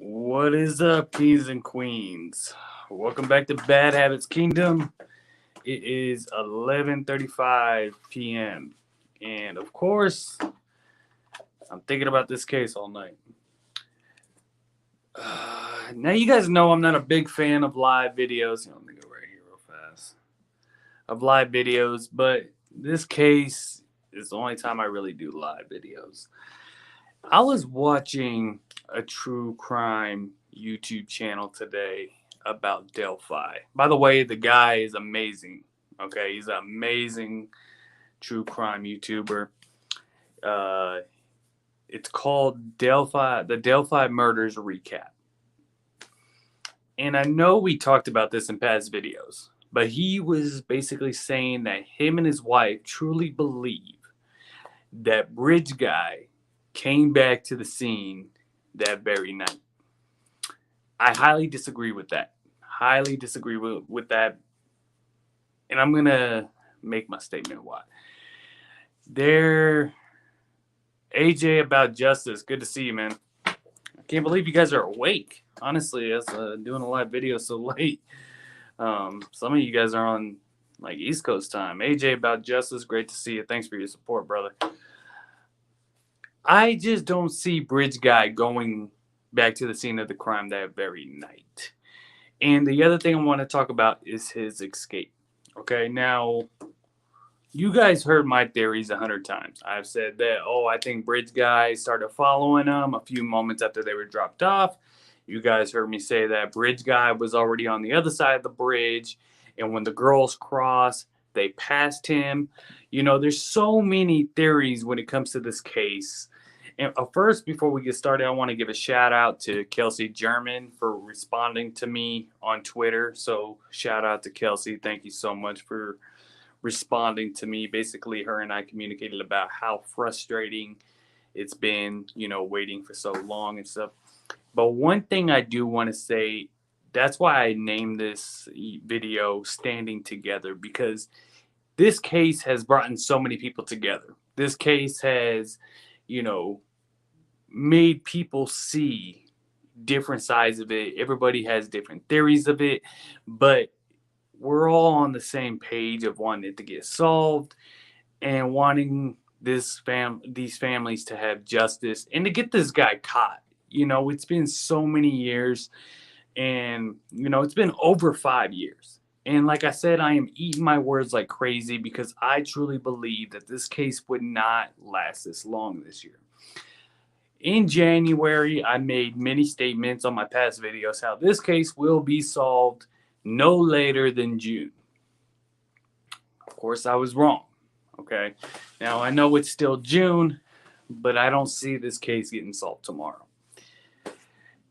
What is up, kings and queens? Welcome back to Bad Habits Kingdom. It is 11:35 p.m. And of course, I'm thinking about this case all night. Now you guys know I'm not a big fan of live videos. Let me go right here real fast. Of live videos, but this case is the only time I really do live videos. I was watching a true crime YouTube channel today about Delphi. By the way, the guy is amazing. Okay, he's an amazing true crime YouTuber. It's called Delphi, the Delphi Murders Recap. And I know we talked about this in past videos, but he was basically saying that him and his wife truly believe that Bridge Guy came back to the scene that very night. I highly disagree with that. Highly disagree with that. And I'm going to make my statement why. AJ about justice. Good to see you, man. I can't believe you guys are awake. Honestly, as doing a live video so late. Some of you guys are on like East Coast time. AJ about justice. Great to see you. Thanks for your support, brother. I just don't see Bridge Guy going back to the scene of the crime that very night. And the other thing I want to talk about is his escape. Okay, now, you guys heard my theories 100 times. I've said that, I think Bridge Guy started following them a few moments after they were dropped off. You guys heard me say that Bridge Guy was already on the other side of the bridge. And when the girls crossed, they passed him. There's so many theories when it comes to this case. And first, before we get started, I want to give a shout out to Kelsey German for responding to me on Twitter. So shout out to Kelsey. Thank you so much for responding to me. Basically, her and I communicated about how frustrating it's been, waiting for so long and stuff. But one thing I do want to say, that's why I named this video Standing Together, because this case has brought in so many people together. This case has, made people see different sides of it. Everybody has different theories of it, but we're all on the same page of wanting it to get solved and wanting these families to have justice and to get this guy caught. It's been so many years, and it's been over 5 years. And like I said, I am eating my words like crazy because I truly believe that this case would not last this long this year. In January, I made many statements on my past videos how this case will be solved no later than June. Of course, I was wrong. Okay. Now, I know it's still June, but I don't see this case getting solved tomorrow.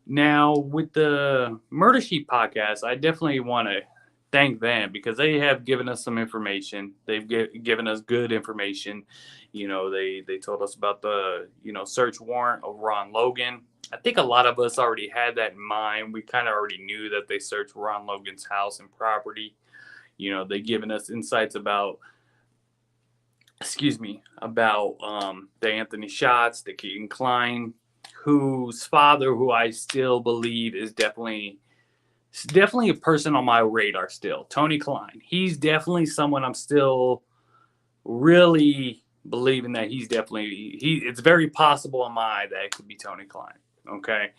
Now, with the Murder Sheet podcast, I definitely want to thank them because they have given us some information. They've given us good information. They told us about the, search warrant of Ron Logan. I think a lot of us already had that in mind. We kind of already knew that they searched Ron Logan's house and property. They've given us insights about the Anthony Schatz, the Keaton Klein, whose father, who I still believe is definitely a person on my radar still. Tony Klein. He's definitely someone I'm still really believing that it's very possible in my eye that it could be Tony Klein. Okay.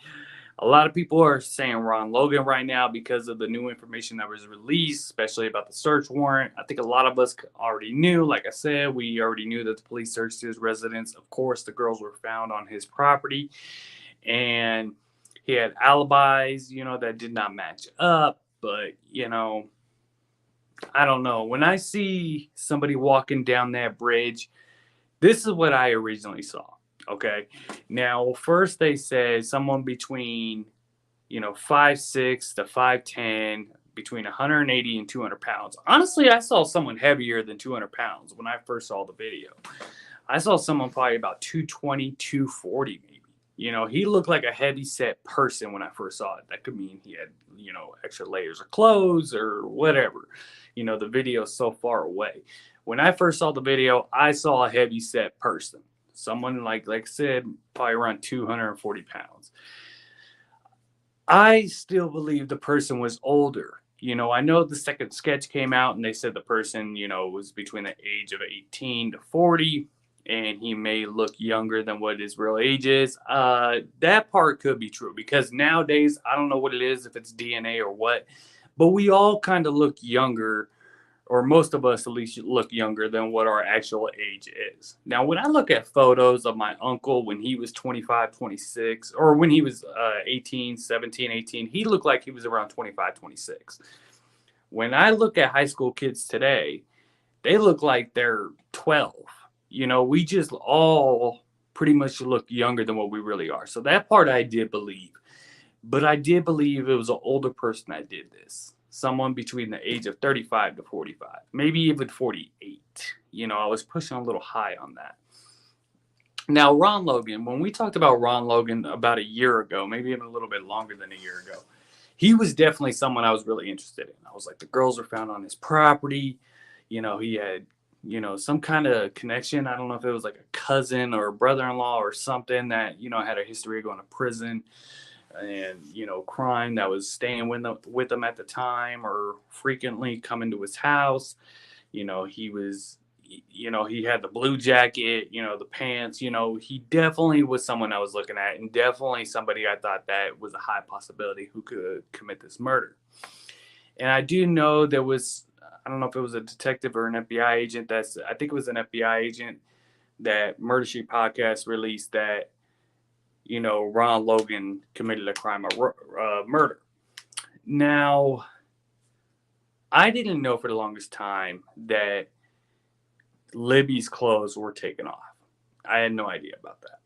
A lot of people are saying Ron Logan right now because of the new information that was released, especially about the search warrant. I think a lot of us already knew. Like I said, we already knew that the police searched his residence. Of course, the girls were found on his property, and he had alibis, that did not match up. But, I don't know. When I see somebody walking down that bridge, this is what I originally saw. Okay. Now, first they said someone between, 5'6" to 5'10", between 180 and 200 pounds. Honestly, I saw someone heavier than 200 pounds when I first saw the video. I saw someone probably about 220, 240 maybe. He looked like a heavy set person when I first saw it. That could mean he had, extra layers of clothes or whatever. The video is so far away. When I first saw the video, I saw a heavy set person. Someone like I said, probably around 240 pounds. I still believe the person was older. I know the second sketch came out and they said the person, was between the age of 18 to 40, and he may look younger than what his real age is. That part could be true because nowadays, I don't know what it is, if it's DNA or what, but we all kind of look younger, or most of us at least look younger than what our actual age is. Now, when I look at photos of my uncle when he was 25, 26, or when he was 18, 17, 18, he looked like he was around 25, 26. When I look at high school kids today, they look like they're 12. We just all pretty much look younger than what we really are. So that part I did believe. But I did believe it was an older person that did this. Someone between the age of 35 to 45, maybe even 48. I was pushing a little high on that. Now, Ron Logan, when we talked about Ron Logan about a year ago, maybe even a little bit longer than a year ago, he was definitely someone I was really interested in. I was like, the girls were found on his property. He had, some kind of connection. I don't know if it was like a cousin or a brother-in-law or something that, had a history of going to prison and crime, that was staying with him at the time or frequently coming to his house. He was, he had the blue jacket, the pants. He definitely was someone I was looking at, and definitely somebody I thought that was a high possibility who could commit this murder. And I do know there was, I don't know if it was a detective or an FBI agent, I think it was an FBI agent that Murder Sheet Podcast released that Ron Logan committed a crime of murder. Now, I didn't know for the longest time that Libby's clothes were taken off. I had no idea about that.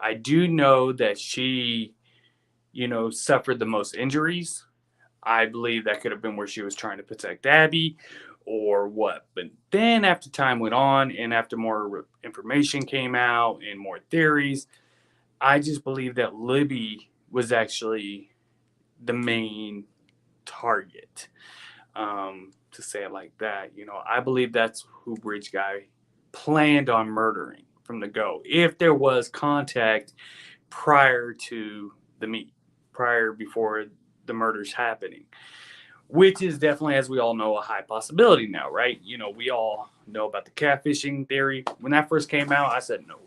I do know that she, suffered the most injuries. I believe that could have been where she was trying to protect Abby or what. But then after time went on and after more information came out and more theories, I just believe that Libby was actually the main target, to say it like that. I believe that's who Bridge Guy planned on murdering from the go. If there was contact prior to the meet, before the murders happening, which is definitely, as we all know, a high possibility now, right? We all know about the catfishing theory. When that first came out, I said, no way.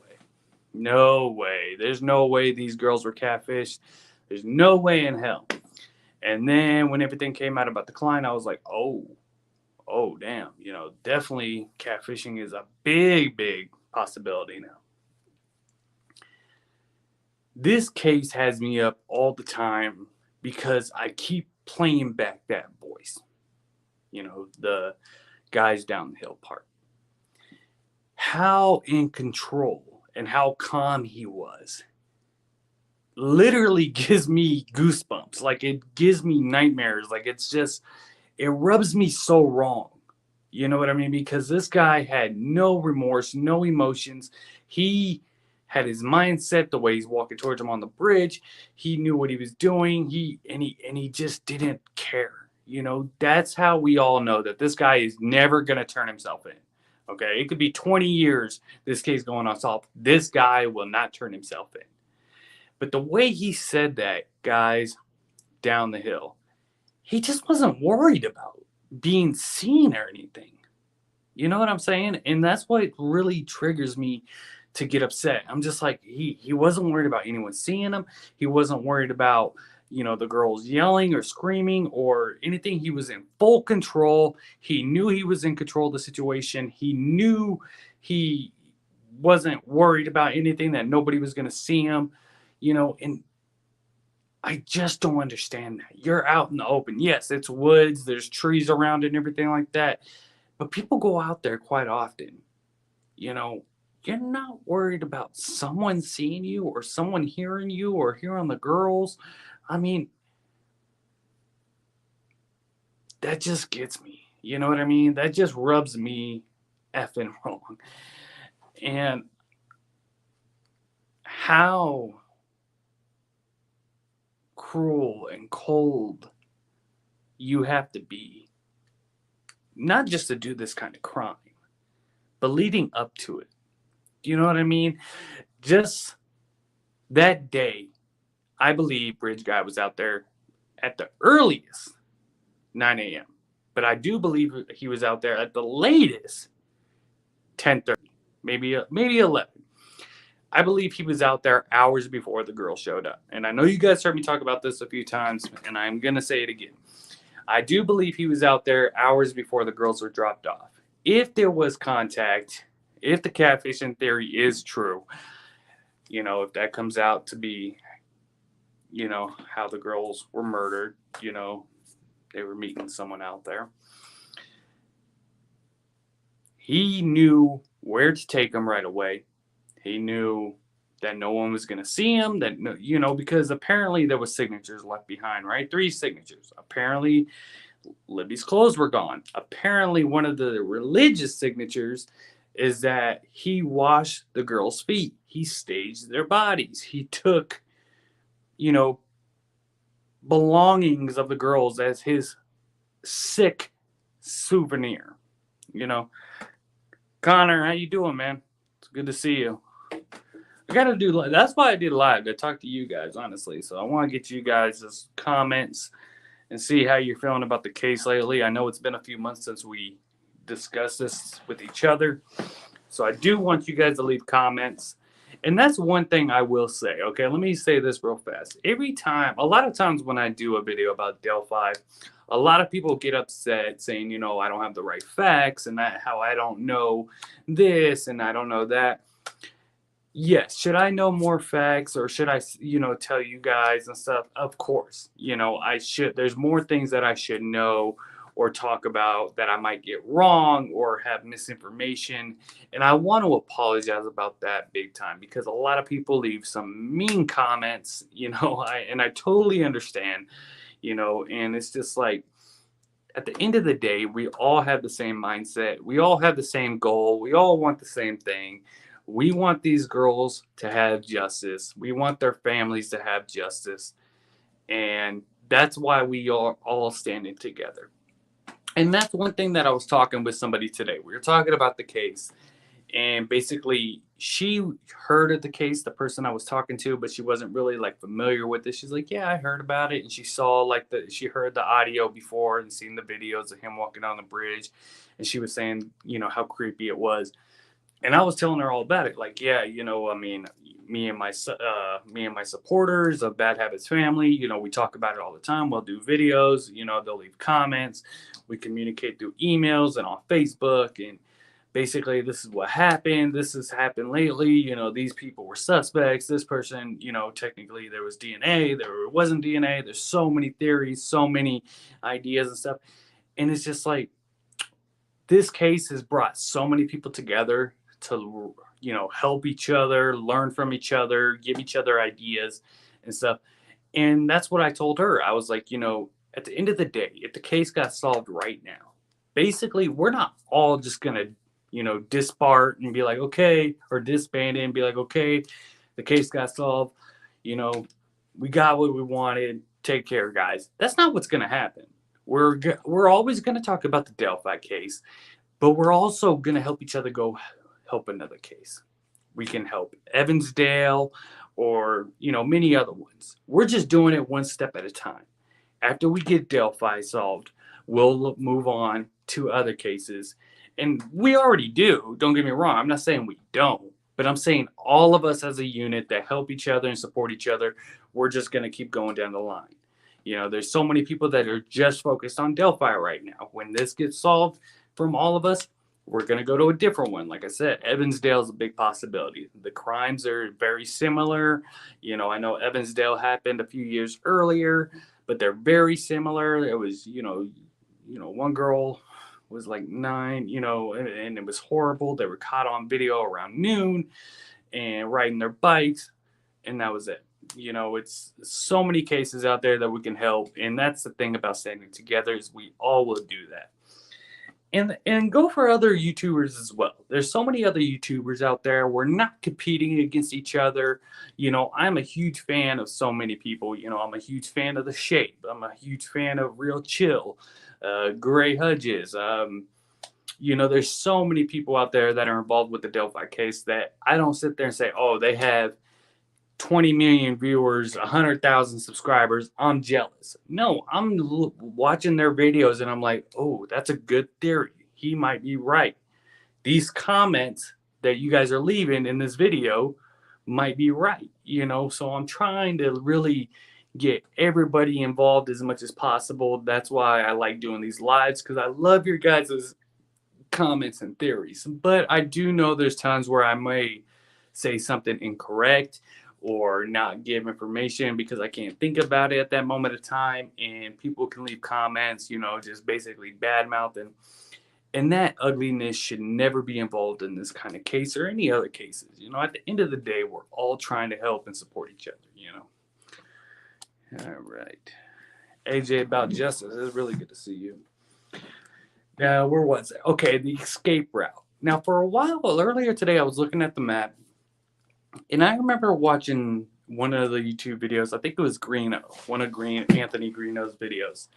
No way. There's no way these girls were catfished. There's no way in hell. And then when everything came out about the Klein, I was like, oh, damn. Definitely catfishing is a big, big possibility now. This case has me up all the time because I keep playing back that voice. The guys down the hill part. How in control and how calm he was literally gives me goosebumps. Like, it gives me nightmares. Like, it rubs me so wrong. You know what I mean? Because this guy had no remorse, no emotions. He had his mindset the way he's walking towards him on the bridge. He knew what he was doing. He just didn't care. That's how we all know that this guy is never going to turn himself in. Okay, it could be 20 years this case going unsolved. This guy will not turn himself in. But the way he said that, guys, down the hill, he just wasn't worried about being seen or anything. You know what I'm saying? And that's what really triggers me to get upset. I'm just like, he wasn't worried about anyone seeing him. He wasn't worried about, the girls yelling or screaming or anything. He was in full control. He knew he was in control of the situation. He knew he wasn't worried about anything, that nobody was going to see him, and I just don't understand that. You're out in the open. Yes, it's woods, there's trees around it and everything like that. But people go out there quite often. You know, you're not worried about someone seeing you or someone hearing you or hearing the girls. I mean, that just gets me. You know what I mean? That just rubs me effing wrong. And how cruel and cold you have to be, not just to do this kind of crime, but leading up to it. You know what I mean? Just that day, I believe Bridge Guy was out there at the earliest 9 a.m. But I do believe he was out there at the latest 10:30, maybe 11. I believe he was out there hours before the girl showed up. And I know you guys heard me talk about this a few times, and I'm going to say it again. I do believe he was out there hours before the girls were dropped off. If there was contact, if the catfishing theory is true, if that comes out to be, how the girls were murdered, they were meeting someone out there. He knew where to take them right away. He knew that no one was going to see him, because apparently there was signatures left behind, right? 3 signatures. Apparently Libby's clothes were gone. Apparently one of the religious signatures is that he washed the girls' feet. He staged their bodies. He took, belongings of the girls as his sick souvenir. Connor, how you doing, man? It's good to see you. I gotta do. That's why I did live, to talk to you guys, honestly. So I want to get you guys' comments and see how you're feeling about the case lately. I know it's been a few months since we discussed this with each other, so I do want you guys to leave comments. And that's one thing I will say. Okay, let me say this real fast. A lot of times when I do a video about Delphi, a lot of people get upset saying, I don't have the right facts and how I don't know this and I don't know that. Yes, should I know more facts, or should I, tell you guys and stuff? Of course, I should. There's more things that I should know or talk about that I might get wrong or have misinformation. And I want to apologize about that big time, because a lot of people leave some mean comments, I totally understand, and it's just like, at the end of the day, we all have the same mindset. We all have the same goal. We all want the same thing. We want these girls to have justice. We want their families to have justice. And that's why we are all standing together. And that's one thing that I was talking with somebody today. We were talking about the case. And basically, she heard of the case, the person I was talking to, but she wasn't really familiar with it. She's like, yeah, I heard about it. And she saw she heard the audio before and seen the videos of him walking on the bridge. And she was saying, how creepy it was. And I was telling her all about it. Like, yeah, I mean, me and my supporters of Bad Habits family, we talk about it all the time. We'll do videos, they'll leave comments. We communicate through emails and on Facebook. And basically, this is what happened. This has happened lately. These people were suspects. This person, technically there was DNA. There wasn't DNA. There's so many theories, so many ideas and stuff. And it's just like, this case has brought so many people together to help each other, learn from each other, give each other ideas and stuff. And that's what I told her. I was like, at the end of the day, if the case got solved right now, basically we're not all just gonna disband and be like, okay, or disband it and be like, okay, the case got solved, we got what we wanted, take care, guys. That's not what's gonna happen. We're always gonna talk about the Delphi case, but we're also gonna help each other go help another case. We can help Evansdale or, many other ones. We're just doing it one step at a time. After we get Delphi solved, we'll move on to other cases And we already do. Don't get me wrong. I'm not saying we don't, but I'm saying all of us as a unit that help each other and support each other, we're just going to keep going down the line. There's so many people that are just focused on Delphi right now. When this gets solved from all of us, we're going to go to a different one. Like I said, Evansdale is a big possibility. The crimes are very similar. I know Evansdale happened a few years earlier, but they're very similar. It was, one girl was like 9, and it was horrible. They were caught on video around noon and riding their bikes, and that was it. It's so many cases out there that we can help, and that's the thing about standing together is we all will do that. And go for other YouTubers as well. There's so many other YouTubers out there. We're not competing against each other. I'm a huge fan of so many people. I'm a huge fan of The Shape. I'm a huge fan of Real Chill, Gray Hudges. There's so many people out there that are involved with the Delphi case that I don't sit there and say, oh, they have 20 million viewers, 100,000 subscribers. I'm jealous. No, I'm watching their videos and I'm like, oh, that's a good theory. He might be right. These comments that you guys are leaving in this video might be right, So I'm trying to really get everybody involved as much as possible. That's why I like doing these lives, because I love your guys' comments and theories. But I do know there's times where I may say something incorrect or not give information because I can't think about it at that moment of time, and people can leave comments, just basically badmouthing. And that ugliness should never be involved in this kind of case or any other cases. At the end of the day, we're all trying to help and support each other, All right. AJ, about justice. It's really good to see you. Now, where was it? Okay, the escape route. Now, for a while, earlier today, I was looking at the map, and I remember watching one of the YouTube videos. I think it was one of Anthony Greeno's videos.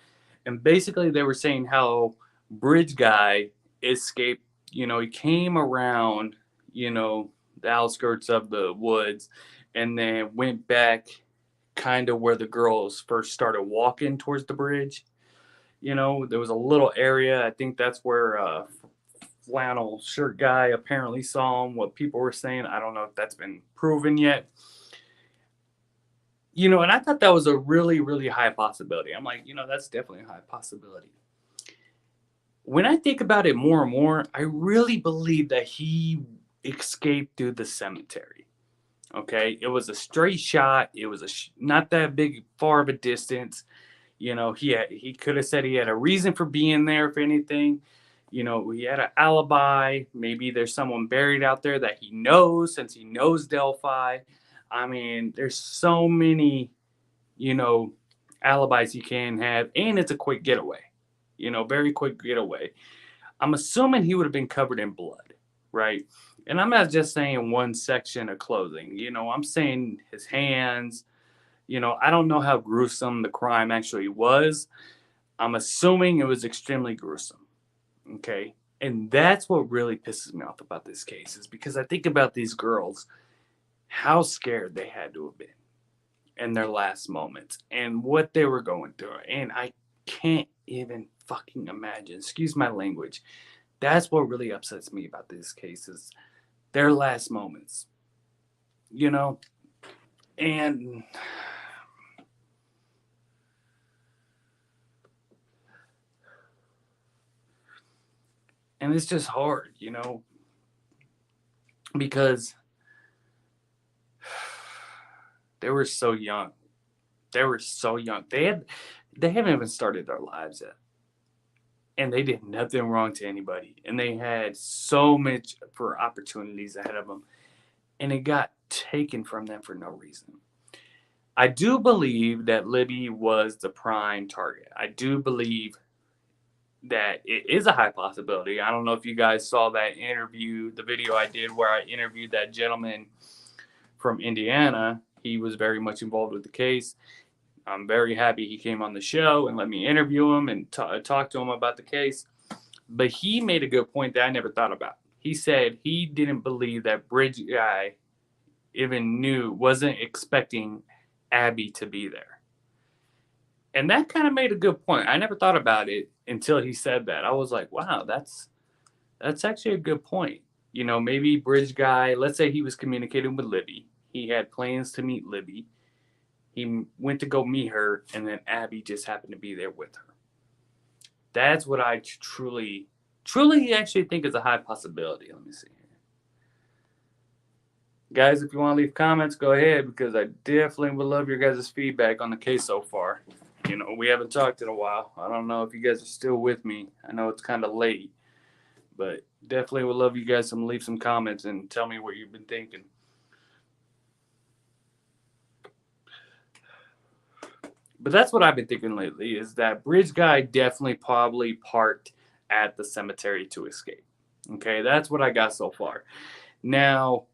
And basically, they were saying how Bridge Guy escaped. He came around, the outskirts of the woods and then went back kind of where the girls first started walking towards the bridge. There was a little area. I think that's where flannel shirt guy apparently saw him. What people were saying, I don't know if that's been proven yet. And I thought that was a really, really high possibility. I'm like, that's definitely a high possibility. When I think about it more and more, I really believe that he escaped through the cemetery. Okay, it was a straight shot. It was not that far of a distance. He could have said he had a reason for being there, if anything. He had an alibi. Maybe there's someone buried out there that he knows, since he knows Delphi. I mean, there's so many, alibis you can have, and it's a quick getaway. Very quick getaway. I'm assuming he would have been covered in blood, right? And I'm not just saying one section of clothing. I'm saying his hands. I don't know how gruesome the crime actually was. I'm assuming it was extremely gruesome. Okay. And that's what really pisses me off about this case, is because I think about these girls, how scared they had to have been in their last moments and what they were going through. And I can't even fucking imagine. Excuse my language. That's what really upsets me about these cases. Their last moments. And it's just hard, because they were so young. They haven't even started their lives yet. And they did nothing wrong to anybody. And they had so much for opportunities ahead of them. And it got taken from them for no reason. I do believe that Libby was the prime target. I do believe that it is a high possibility. I don't know if you guys saw that interview, the video I did where I interviewed that gentleman from Indiana. He was very much involved with the case. I'm very happy he came on the show and let me interview him and talk to him about the case. But he made a good point that I never thought about. He said he didn't believe that Bridge Guy even wasn't expecting Abby to be there. And that kind of made a good point. I never thought about it until he said that. I was like, wow, that's That's actually a good point. Maybe Bridge Guy, let's say he was communicating with Libby. He had plans to meet Libby. He went to go meet her, and then Abby just happened to be there with her. That's what I truly, truly actually think is a high possibility. Let me see here. Guys, if you want to leave comments, go ahead, because I definitely would love your guys' feedback on the case so far. We haven't talked in a while. I don't know if you guys are still with me. I know it's kind of late, but definitely would love you guys to leave some comments and tell me what you've been thinking. But that's what I've been thinking lately, is that Bridge Guy definitely probably parked at the cemetery to escape. Okay, that's what I got so far. Now,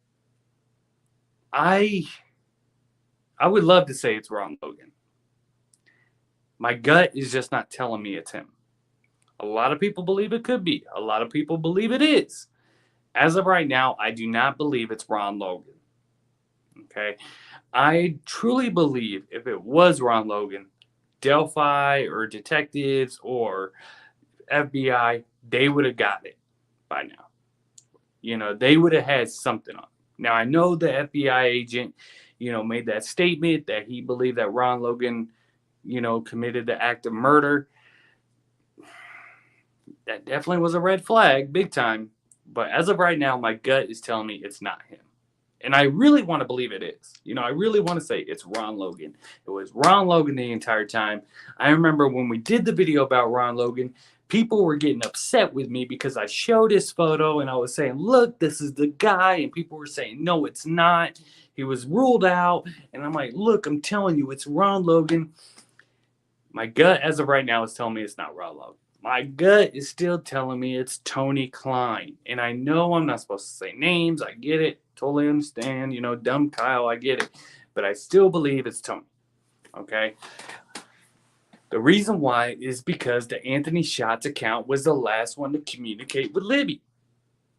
I would love to say it's Ron Logan. My gut is just not telling me it's him. A lot of people believe it could be. A lot of people believe it is. As of right now, I do not believe it's Ron Logan. Okay? I truly believe if it was Ron Logan, Delphi or detectives or FBI, they would have got it by now. They would have had something on it. Now, I know the FBI agent, made that statement that he believed that Ron Logan, committed the act of murder. That definitely was a red flag, big time. But as of right now, my gut is telling me it's not him. And I really want to believe it is. I really want to say it's Ron Logan. It was Ron Logan the entire time. I remember when we did the video about Ron Logan, people were getting upset with me because I showed his photo and I was saying, look, this is the guy. And people were saying, no, it's not. He was ruled out. And I'm like, look, I'm telling you, it's Ron Logan. My gut as of right now is telling me it's not Ron Logan. My gut is still telling me it's Tony Klein. And I know I'm not supposed to say names. I get it. Totally understand. Dumb Kyle, I get it. But I still believe it's Tony. Okay? The reason why is because the Anthony Shots account was the last one to communicate with Libby.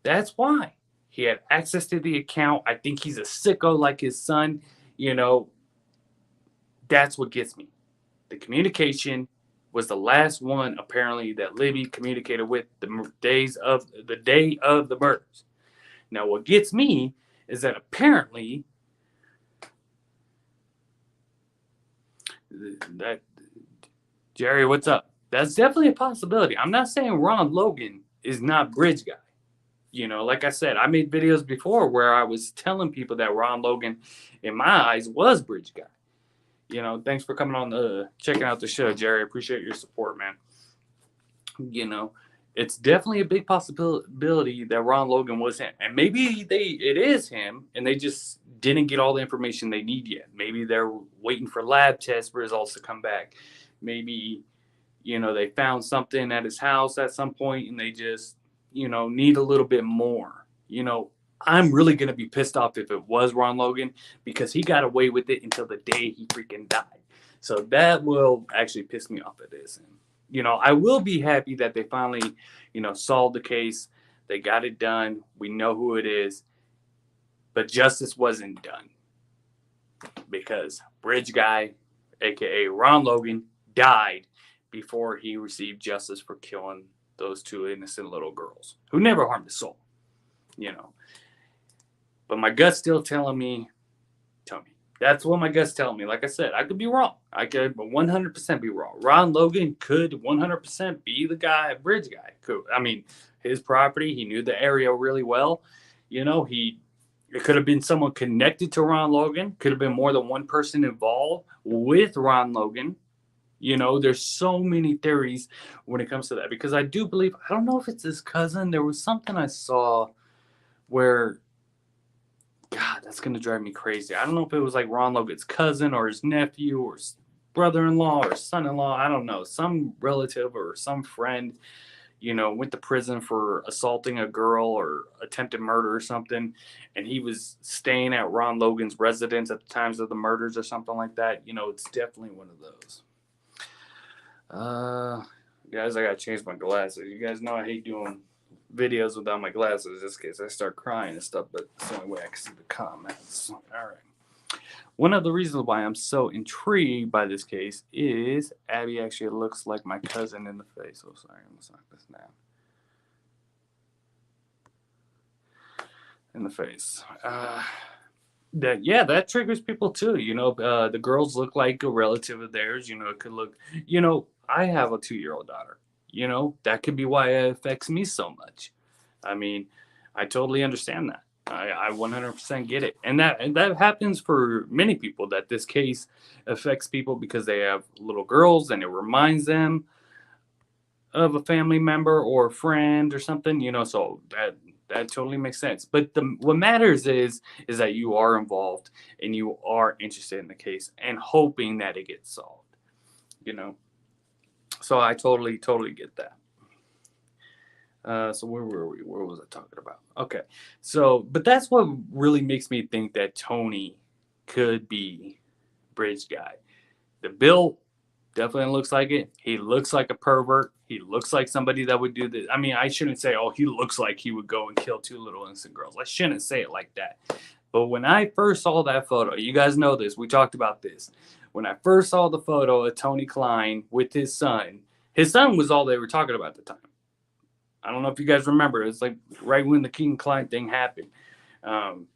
That's why. He had access to the account. I think he's a sicko like his son. That's what gets me. The communication was the last one apparently that Libby communicated with the day of the murders. Now, what gets me is that apparently that Jerry, what's up? That's definitely a possibility. I'm not saying Ron Logan is not Bridge Guy. Like I said, I made videos before where I was telling people that Ron Logan, in my eyes, was Bridge Guy. Thanks for coming on checking out the show, Jerry. Appreciate your support, man. It's definitely a big possibility that Ron Logan was him. And maybe it is him and they just didn't get all the information they need yet. Maybe they're waiting for lab test results to come back. Maybe, they found something at his house at some point and they just, need a little bit more. I'm really going to be pissed off if it was Ron Logan because he got away with it until the day he freaking died. So that will actually piss me off if it is him. I will be happy that they finally, solved the case. They got it done. We know who it is. But justice wasn't done because Bridge Guy, a.k.a. Ron Logan, died before he received justice for killing those two innocent little girls who never harmed a soul. But my gut's still telling me Tony. That's what my gut's telling me. Like I said, I could be wrong. I could 100% be wrong. Ron Logan could 100% be the guy, Bridge Guy. His property, he knew the area really well. It could have been someone connected to Ron Logan. Could have been more than one person involved with Ron Logan. There's so many theories when it comes to that. Because I do believe, I don't know if it's his cousin. There was something I saw where, God, that's going to drive me crazy. I don't know if it was like Ron Logan's cousin or his nephew or brother-in-law or son-in-law. I don't know. Some relative or some friend, went to prison for assaulting a girl or attempted murder or something. And he was staying at Ron Logan's residence at the times of the murders or something like that. It's definitely one of those. Guys, I got to change my glasses. You guys know I hate doing videos without my glasses just in case I start crying and stuff, but it's the only way I can see the comments. All right. One of the reasons why I'm so intrigued by this case is Abby actually looks like my cousin in the face. Oh, sorry, I'm going to knock this down. in the face. That triggers people too. The girls look like a relative of theirs. It could look. I have a 2-year old daughter. That could be why it affects me so much. I mean, I totally understand that. I 100% get it, and that happens for many people. That this case affects people because they have little girls, and it reminds them of a family member or a friend or something. So that totally makes sense. But what matters is that you are involved and you are interested in the case and hoping that it gets solved. You know, so I totally get that. So where were we? What was I talking about? Okay, but that's what really makes me think that Tony could be bridge guy. The bill definitely looks like it. He looks like a pervert. He looks like somebody that would do this. I mean, I shouldn't say, oh, he looks like he would go and kill 2 little innocent girls. I shouldn't say it like that. But when I first saw that photo, you guys know this. We talked about this. When I first saw the photo of Tony Klein with his son was all they were talking about at the time. I don't know if you guys remember. It's like right when the King Klein thing happened. Um,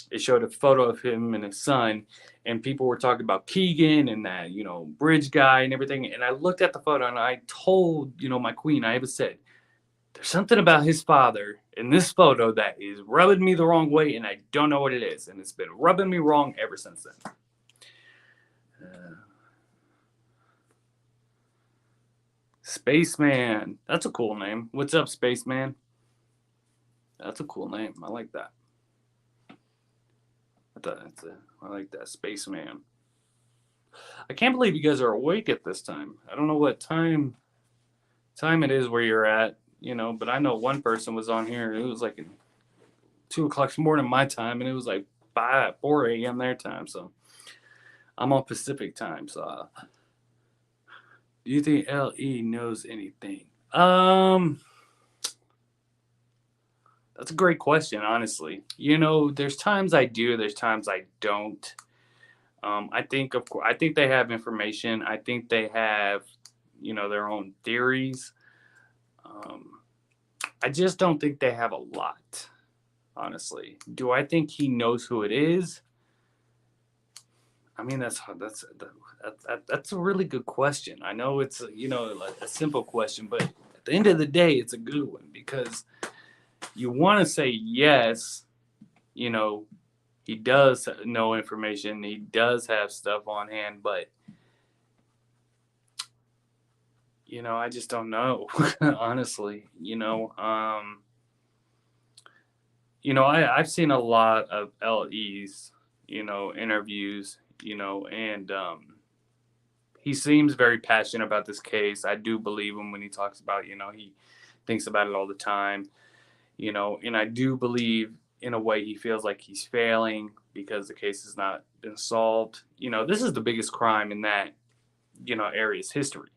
it showed a photo of him and his son, and people were talking about Keegan and that, bridge guy and everything. And I looked at the photo and I told, my queen, I even said, there's something about his father in this photo that is rubbing me the wrong way, and I don't know what it is. And it's been rubbing me wrong ever since then. Spaceman. That's a cool name. What's up, Spaceman? That's a cool name. I like that. I like that, Spaceman. I can't believe you guys are awake at this time. I don't know what time it is where you're at, but I know one person was on here. It was like 2 o'clock in the morning my time, and it was like 4 a.m. their time. So I'm on Pacific time. So do you think LE knows anything? That's a great question, honestly. There's times I do, there's times I don't. I think, of course, I think they have information. I think they have, their own theories. Um, I just don't think they have a lot, honestly. Do I think he knows who it is? I mean, that's a really good question. I know it's like a simple question, but at the end of the day, it's a good one because you want to say yes. He does know information. He does have stuff on hand, but I just don't know, honestly. I've seen a lot of LE's, interviews, and he seems very passionate about this case. I do believe him when he talks about, he thinks about it all the time, and I do believe in a way he feels like he's failing because the case has not been solved. This is the biggest crime in that, area's history.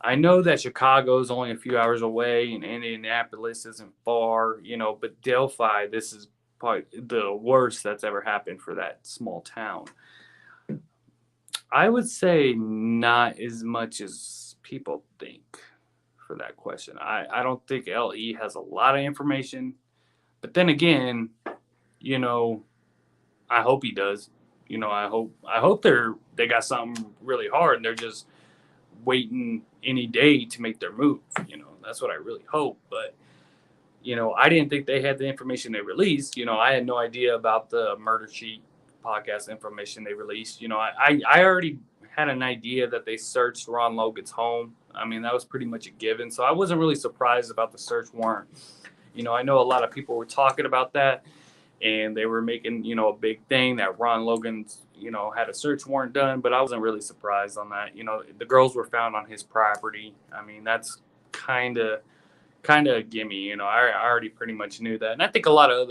I know that Chicago is only a few hours away and Indianapolis isn't far, but Delphi, this is probably the worst that's ever happened for that small town. I would say not as much as people think for that question. I don't think LE has a lot of information, but then again, I hope he does. I hope they got something really hard and they're just waiting any day to make their move. That's what I really hope. But I didn't think they had the information they released. I had no idea about the Murder Sheet podcast information they released. I already had an idea that they searched Ron Logan's home. I mean, that was pretty much a given. So I wasn't really surprised about the search warrant. I know a lot of people were talking about that, and they were making, a big thing that Ron Logan's, had a search warrant done, but I wasn't really surprised on that. The girls were found on his property. I mean, that's kind of a gimme. I already pretty much knew that, and I think a lot of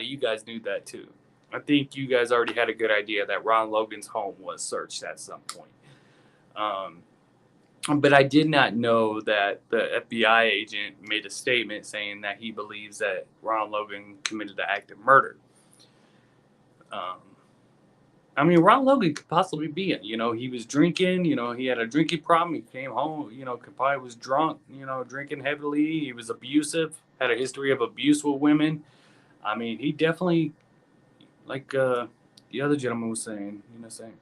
you guys knew that too. I think you guys already had a good idea that Ron Logan's home was searched at some point. But I did not know that the FBI agent made a statement saying that he believes that Ron Logan committed the act of murder. I mean, Ron Logan could possibly be it. He was drinking. He had a drinking problem. He came home. Probably was drunk. Drinking heavily. He was abusive. Had a history of abuse with women. I mean, he definitely, like the other gentleman was saying, saying,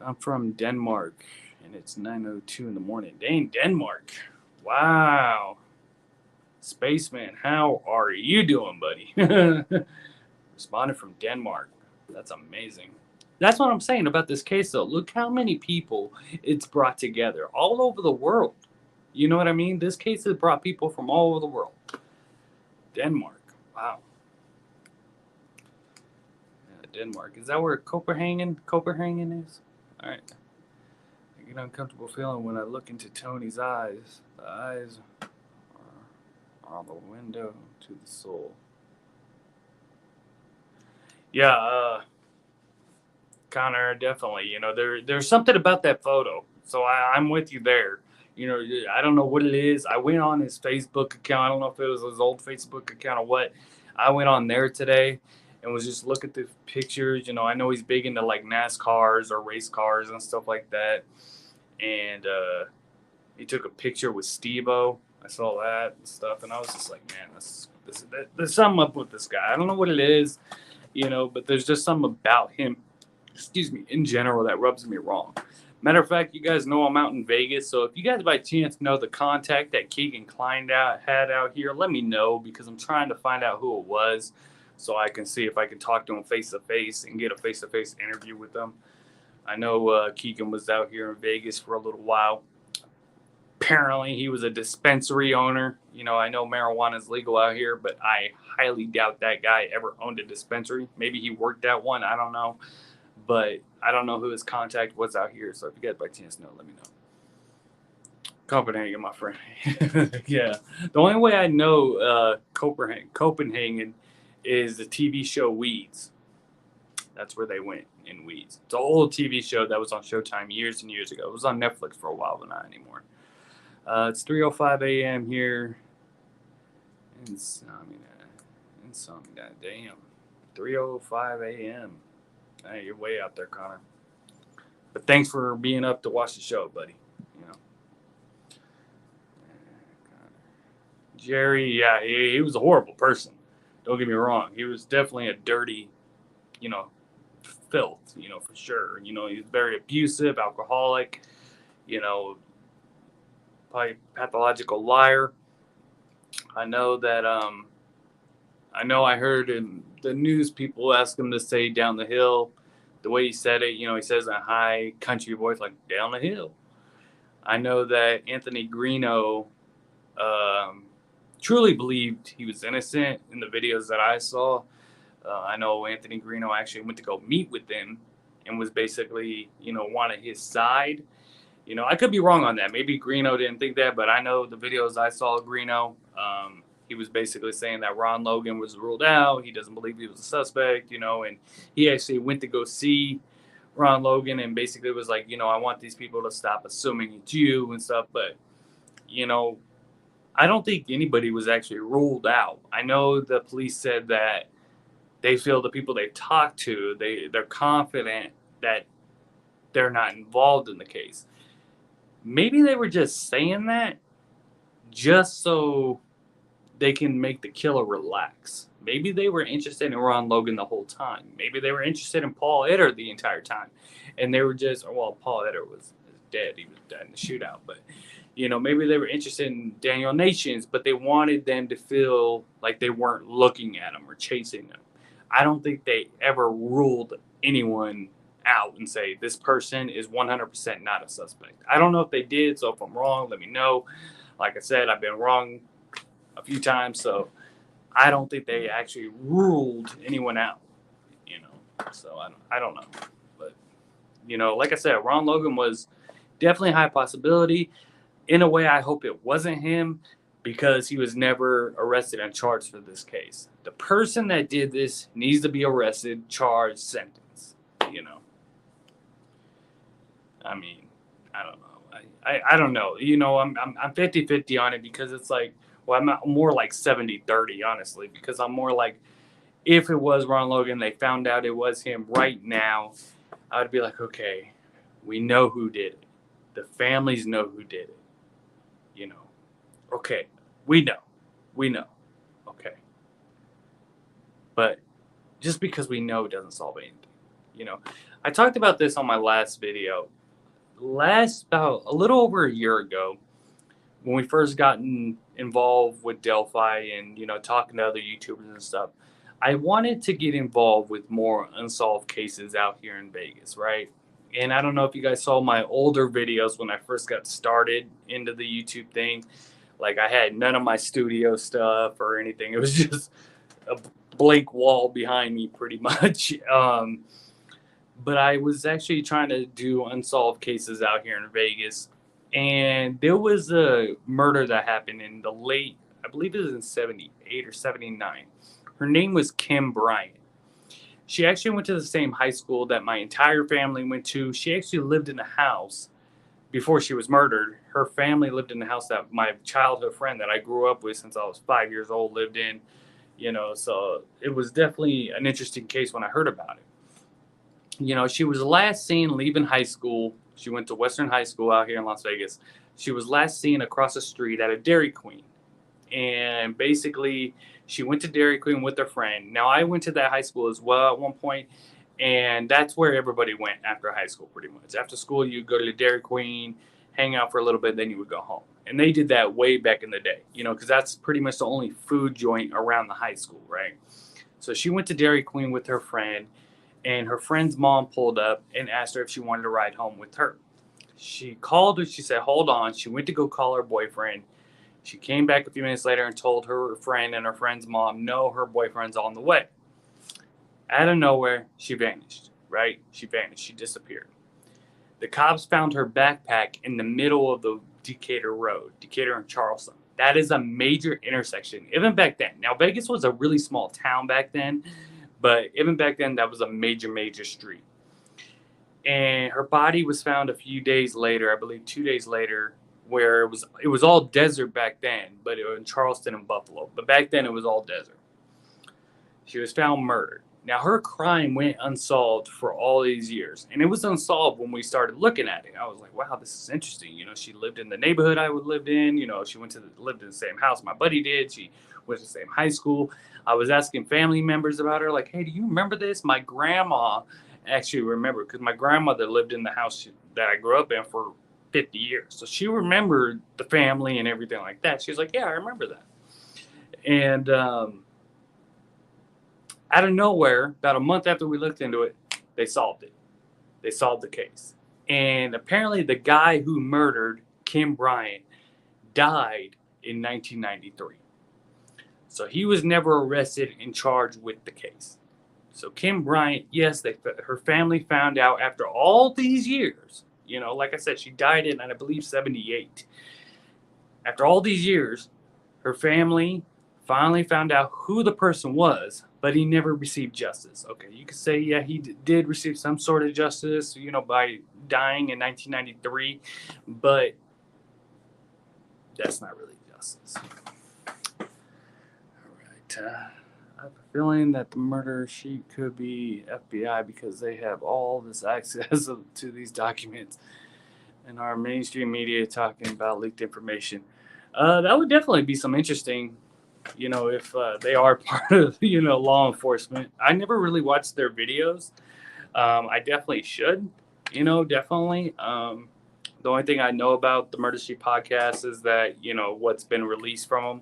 I'm from Denmark, and it's 9:02 in the morning. Dang, Denmark. Wow. Spaceman, how are you doing, buddy? Responded from Denmark. That's amazing. That's what I'm saying about this case, though. Look how many people it's brought together all over the world. You know what I mean? This case has brought people from all over the world. Denmark. Wow. Yeah, Denmark. Is that where Copenhagen is? All right. I get an uncomfortable feeling when I look into Tony's eyes. The eyes are the window to the soul. Yeah, Connor, definitely. There's something about that photo. So I'm with you there. I don't know what it is. I went on his Facebook account. I don't know if it was his old Facebook account or what. I went on there today and was just looking at the pictures. I know he's big into like NASCARs or race cars and stuff like that. And he took a picture with Steve-O. I saw that and stuff, and I was just like, man, there's something up with this guy. I don't know what it is, but there's just something about him, in general that rubs me wrong. Matter of fact, you guys know I'm out in Vegas, so if you guys by chance know the contact that Keegan Klein had out here, let me know, because I'm trying to find out who it was so I can see if I can talk to him face-to-face and get a face-to-face interview with them. I know Keegan was out here in Vegas for a little while. Apparently, he was a dispensary owner. I know marijuana is legal out here, but I highly doubt that guy ever owned a dispensary. Maybe he worked at one. I don't know. But I don't know who his contact was out here. So if you guys by chance know, let me know. Copenhagen, my friend. Yeah. The only way I know Copenhagen is the TV show Weeds. That's where they went, in Weeds. It's an old TV show that was on Showtime years and years ago. It was on Netflix for a while, but not anymore. It's 3:05 a.m. here. Insomnia. Damn. 3:05 a.m. Hey, you're way out there, Connor. But thanks for being up to watch the show, buddy. Jerry, yeah, he was a horrible person. Don't get me wrong. He was definitely a dirty, you know, filth, for sure. He was very abusive, alcoholic, you know, probably pathological liar. I know that I heard in the news people ask him to say down the hill. The way he said it, he says in a high country voice, like down the hill. I know that Anthony Greeno truly believed he was innocent in the videos that I saw. I know Anthony Greeno actually went to go meet with him and was basically, wanted his side. I could be wrong on that. Maybe Greeno didn't think that, but I know the videos I saw of Greeno, he was basically saying that Ron Logan was ruled out. He doesn't believe he was a suspect, and he actually went to go see Ron Logan and basically was like, I want these people to stop assuming it's you and stuff. But, I don't think anybody was actually ruled out. I know the police said that they feel the people they've talked to, they're confident that they're not involved in the case. Maybe they were just saying that just so they can make the killer relax. Maybe they were interested in Ron Logan the whole time. Maybe they were interested in Paul Eder the entire time. And they were just, well, Paul Eder was dead. He was dead in the shootout. But, maybe they were interested in Daniel Nations, but they wanted them to feel like they weren't looking at him or chasing him. I don't think they ever ruled anyone out and say this person is 100% not a suspect. I don't know if they did, so if I'm wrong, let me know. Like I said, I've been wrong a few times, so I don't think they actually ruled anyone out, so I don't know. But, like I said, Ron Logan was definitely a high possibility. In a way, I hope it wasn't him because he was never arrested and charged for this case. The person that did this needs to be arrested, charged, sentenced, I mean, I don't know. I don't know. I'm 50-50 on it because it's like, well, I'm more like 70-30, honestly, because I'm more like, if it was Ron Logan, they found out it was him right now, I would be like, okay, we know who did it. The families know who did it. Okay, we know. Okay. But just because we know doesn't solve anything. You know, I talked about this on my last video. About a little over a year ago, when we first gotten involved with Delphi and, talking to other YouTubers and stuff, I wanted to get involved with more unsolved cases out here in Vegas, right? And I don't know if you guys saw my older videos when I first got started into the YouTube thing. Like, I had none of my studio stuff or anything. It was just a blank wall behind me, pretty much. But I was actually trying to do unsolved cases out here in Vegas. And there was a murder that happened in the late, I believe it was in 78 or 79. Her name was Kim Bryant. She actually went to the same high school that my entire family went to. She actually lived in the house before she was murdered. Her family lived in the house that my childhood friend that I grew up with since I was 5 years old lived in. So it was definitely an interesting case when I heard about it. She was last seen leaving high school. She went to Western High School out here in Las Vegas. She was last seen across the street at a Dairy Queen. And basically, she went to Dairy Queen with her friend. Now, I went to that high school as well at one point, and that's where everybody went after high school, pretty much. After school, you'd go to the Dairy Queen, hang out for a little bit, then you would go home. And they did that way back in the day, because that's pretty much the only food joint around the high school, right? So she went to Dairy Queen with her friend, and her friend's mom pulled up and asked her if she wanted to ride home with her. She called her. She said, hold on. She went to go call her boyfriend. She came back a few minutes later and told her friend and her friend's mom, no, her boyfriend's on the way. Out of nowhere, she vanished, right? She vanished. She disappeared. The cops found her backpack in the middle of the Decatur Road, Decatur and Charleston. That is a major intersection, even back then. Now, Vegas was a really small town back then, but even back then, that was a major street. And her body was found a few days later, I believe 2 days later, where it was all desert back then, but it was in Charleston and Buffalo. But back then, it was all desert. She was found murdered. Now, her crime went unsolved for all these years. And it was unsolved when we started looking at it. I was like, wow, this is interesting. She lived in the neighborhood I lived in. She lived in the same house my buddy did. She went to the same high school. I was asking family members about her, like, hey, do you remember this? My grandma actually remembered, because my grandmother lived in the house that I grew up in for 50 years. So she remembered the family and everything like that. She was like, yeah, I remember that. And out of nowhere, about a month after we looked into it, they solved it. They solved the case. And apparently the guy who murdered Kim Bryant died in 1993. So he was never arrested and charged with the case. So Kim Bryant, yes, her family found out after all these years. Like I said, she died in, I believe, 78. After all these years, her family finally found out who the person was, but he never received justice. Okay, you could say, yeah, he did receive some sort of justice, by dying in 1993, but that's not really justice. All right. I have a feeling that the murder sheet could be FBI because they have all this access to these documents, and our mainstream media talking about leaked information. That would definitely be some interesting, if they are part of, law enforcement. I never really watched their videos. I definitely should, definitely. The only thing I know about the Murder Sheet podcast is that, what's been released from him.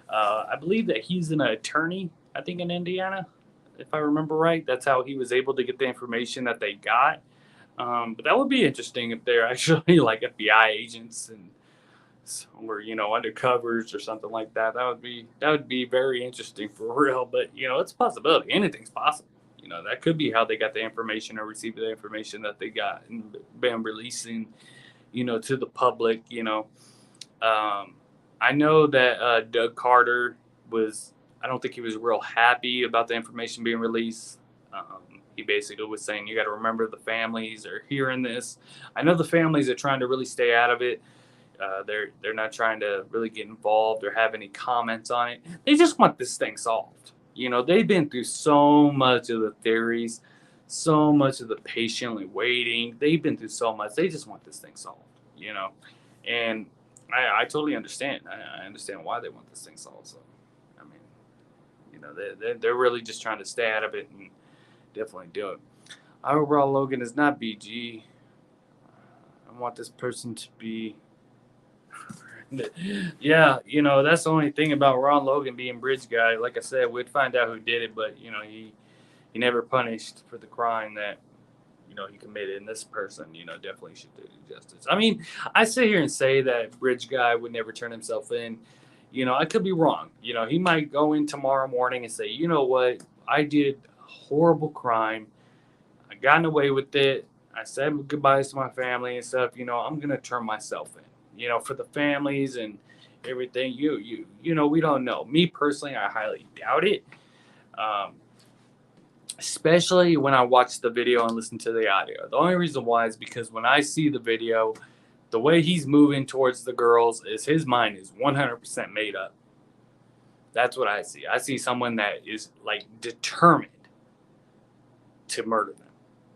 I believe that he's an attorney, I think, in Indiana, if I remember right. That's how he was able to get the information that they got. But that would be interesting if they're actually like FBI agents or undercovers or something like that. That would be very interesting for real. But it's a possibility. Anything's possible. That could be how they got the information or received the information that they got and been releasing, to the public. I know that Doug Carter I don't think he was real happy about the information being released. He basically was saying, you got to remember the families are hearing this. I know the families are trying to really stay out of it. They're not trying to really get involved or have any comments on it. They just want this thing solved. They've been through so much of the theories, so much of the patiently waiting. They've been through so much. They just want this thing solved, And I totally understand. I understand why they want this thing solved. So, I mean, they're really just trying to stay out of it and definitely do it. I hope Ron Logan is not BG. I want this person to be. Yeah, that's the only thing about Ron Logan being bridge guy. Like I said, we'd find out who did it, but he never punished for the crime that he committed, and this person definitely should do justice. I mean, I sit here and say that bridge guy would never turn himself in. I could be wrong. He might go in tomorrow morning and say, you know what, I did a horrible crime. I got away with it. I said goodbyes to my family and stuff. I'm gonna turn myself in. For the families and everything. We don't know. Me personally, I highly doubt it. Especially when I watch the video and listen to the audio. The only reason why is because when I see the video, the way he's moving towards the girls is his mind is 100% made up. That's what I see. I see someone that is like determined to murder them.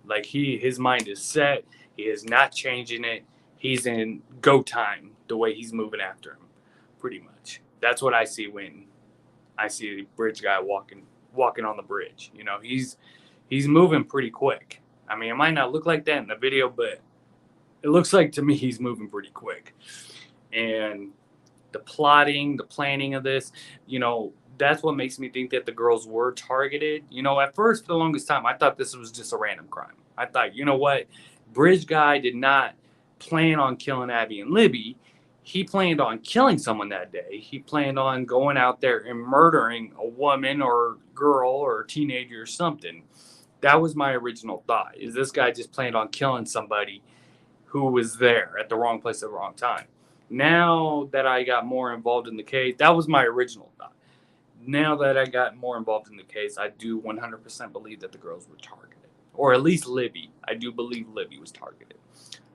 Like his mind is set. He is not changing it. He's in go time the way he's moving after him, pretty much. That's what I see when I see the bridge guy walking on the bridge. He's moving pretty quick. I mean, it might not look like that in the video, but it looks like to me he's moving pretty quick. And the plotting, the planning of this, that's what makes me think that the girls were targeted. At first, for the longest time, I thought this was just a random crime. I thought, you know what, bridge guy did not plan on killing Abby and Libby. He planned on killing someone that day. He planned on going out there and murdering a woman or girl or a teenager or something. That was my original thought, is this guy just planned on killing somebody who was there at the wrong place at the wrong time. Now that I got more involved in the case, that was my original thought. Now that I got more involved in the case, I do 100% believe that the girls were targeted. Or at least Libby. I do believe Libby was targeted.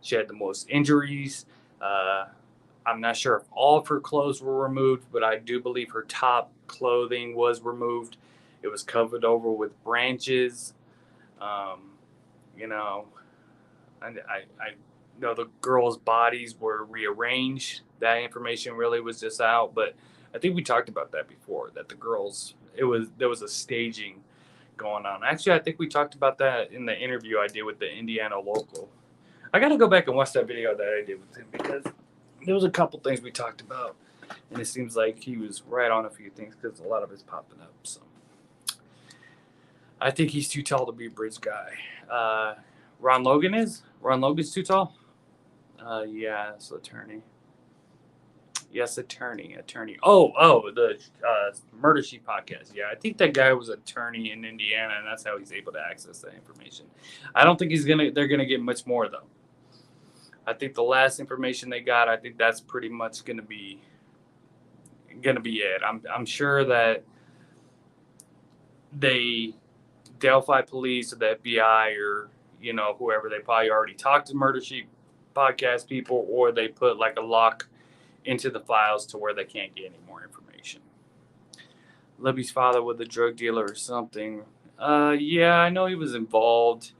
She had the most injuries. I'm not sure if all of her clothes were removed, but I do believe her top clothing was removed. It was covered over with branches. I know the girls' bodies were rearranged. That information really was just out, but I think we talked about that before, that the girls, there was a staging going on. Actually, I think we talked about that in the interview I did with the Indiana local. I got to go back and watch that video that I did with him, because there was a couple things we talked about, and it seems like he was right on a few things because a lot of it's popping up. So I think he's too tall to be a bridge guy. Ron Logan is? Ron Logan's too tall? Yeah, that's attorney. Yes, attorney. The Murder Sheet podcast. Yeah, I think that guy was an attorney in Indiana, and that's how he's able to access that information. I don't think they're gonna get much more though. I think the last information they got, I think that's pretty much gonna be it. I'm sure that Delphi police or the FBI or whoever, they probably already talked to Murder Sheet podcast people, or they put like a lock into the files to where they can't get any more information. Libby's father was a drug dealer or something. Yeah, I know he was involved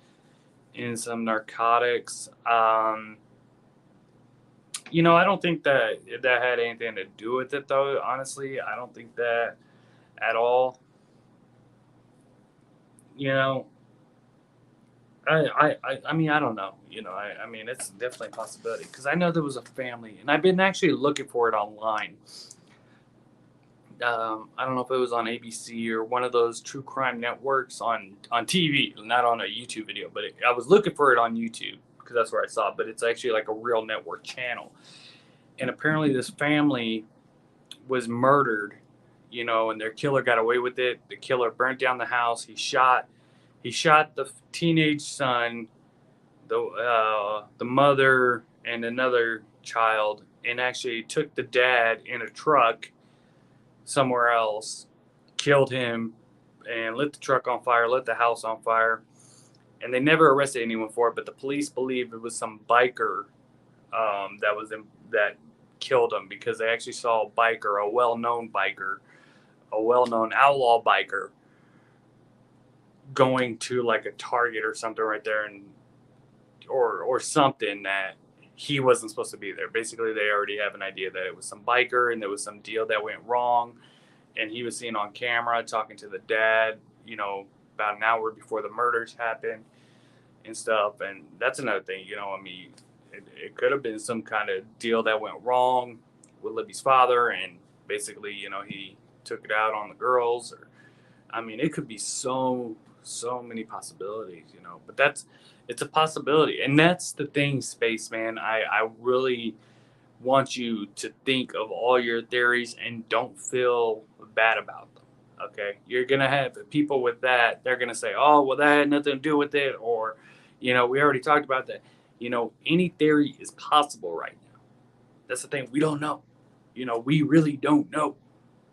in some narcotics. I don't think that had anything to do with it, though. Honestly, I don't think that at all. I mean, I don't know. I mean, it's definitely a possibility, because I know there was a family, and I've been actually looking for it online. I don't know if it was on ABC or one of those true crime networks on TV, not on a YouTube video, but I was looking for it on YouTube because that's where I saw it, but it's actually like a real network channel. And apparently this family was murdered, and their killer got away with it. The killer burnt down the house. He shot the teenage son, the mother, and another child, and actually took the dad in a truck somewhere else, killed him, and lit the truck on fire, lit the house on fire. And they never arrested anyone for it, but the police believe it was some biker that killed him, because they actually saw a well-known outlaw biker, going to like a Target or something right there, and or something that he wasn't supposed to be there. Basically, they already have an idea that it was some biker and there was some deal that went wrong, and he was seen on camera talking to the dad, you know, about an hour before the murders happened and stuff. And that's another thing, you know, I mean, it could have been some kind of deal that went wrong with Libby's father, and basically, you know, he took it out on the girls. Or, I mean, it could be so many possibilities, you know. But it's a possibility, and that's the thing, Spaceman. I really want you to think of all your theories and don't feel bad about them. Okay, you're gonna have people with that. They're gonna say, "Oh, well, that had nothing to do with it," or, you know, we already talked about that. You know, any theory is possible right now. That's the thing. We don't know. You know, we really don't know.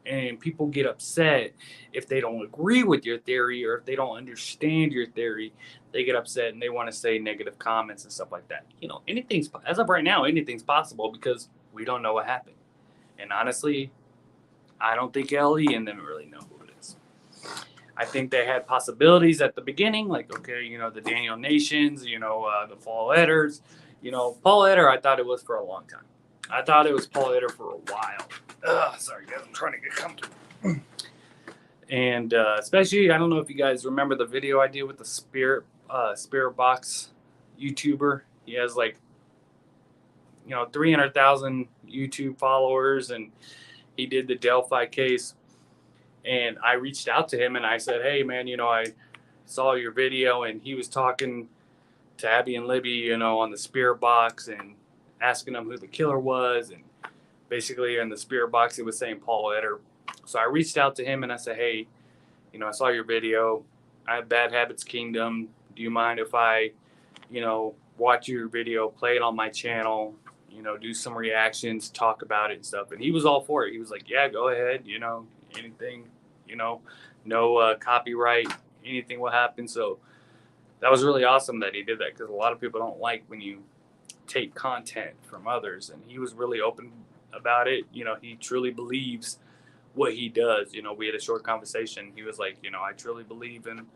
And people get upset if they don't agree with your theory or if they don't understand your theory. They get upset and they want to say negative comments and stuff like that. You know, anything's, as of right now, anything's possible because we don't know what happened. And honestly, I don't think Ellie and them really know who it is. I think they had possibilities at the beginning, like, okay, you know, the Daniel Nations, you know, the Paul Edders. You know, Paul Eder, I thought it was for a long time. I thought it was Paul Eder for a while. Sorry, guys, I'm trying to get comfortable. And especially, I don't know if you guys remember the video I did with the Spirit Box YouTuber. He has like, you know, 300,000 YouTube followers, and he did the Delphi case. And I reached out to him and I said, hey, man, you know, I saw your video, and he was talking to Abby and Libby, you know, on the Spirit Box and asking them who the killer was. And basically in the Spirit Box, it was saying Paul Eder. So I reached out to him and I said, hey, you know, I saw your video. I have Badhabitsking. Do you mind if I, you know, watch your video, play it on my channel, you know, do some reactions, talk about it and stuff? And he was all for it. He was like, yeah, go ahead, you know, anything, you know, no copyright, anything will happen. So that was really awesome that he did that, because a lot of people don't like when you take content from others. And he was really open about it. You know, he truly believes what he does. You know, we had a short conversation. He was like, you know, I truly believe in,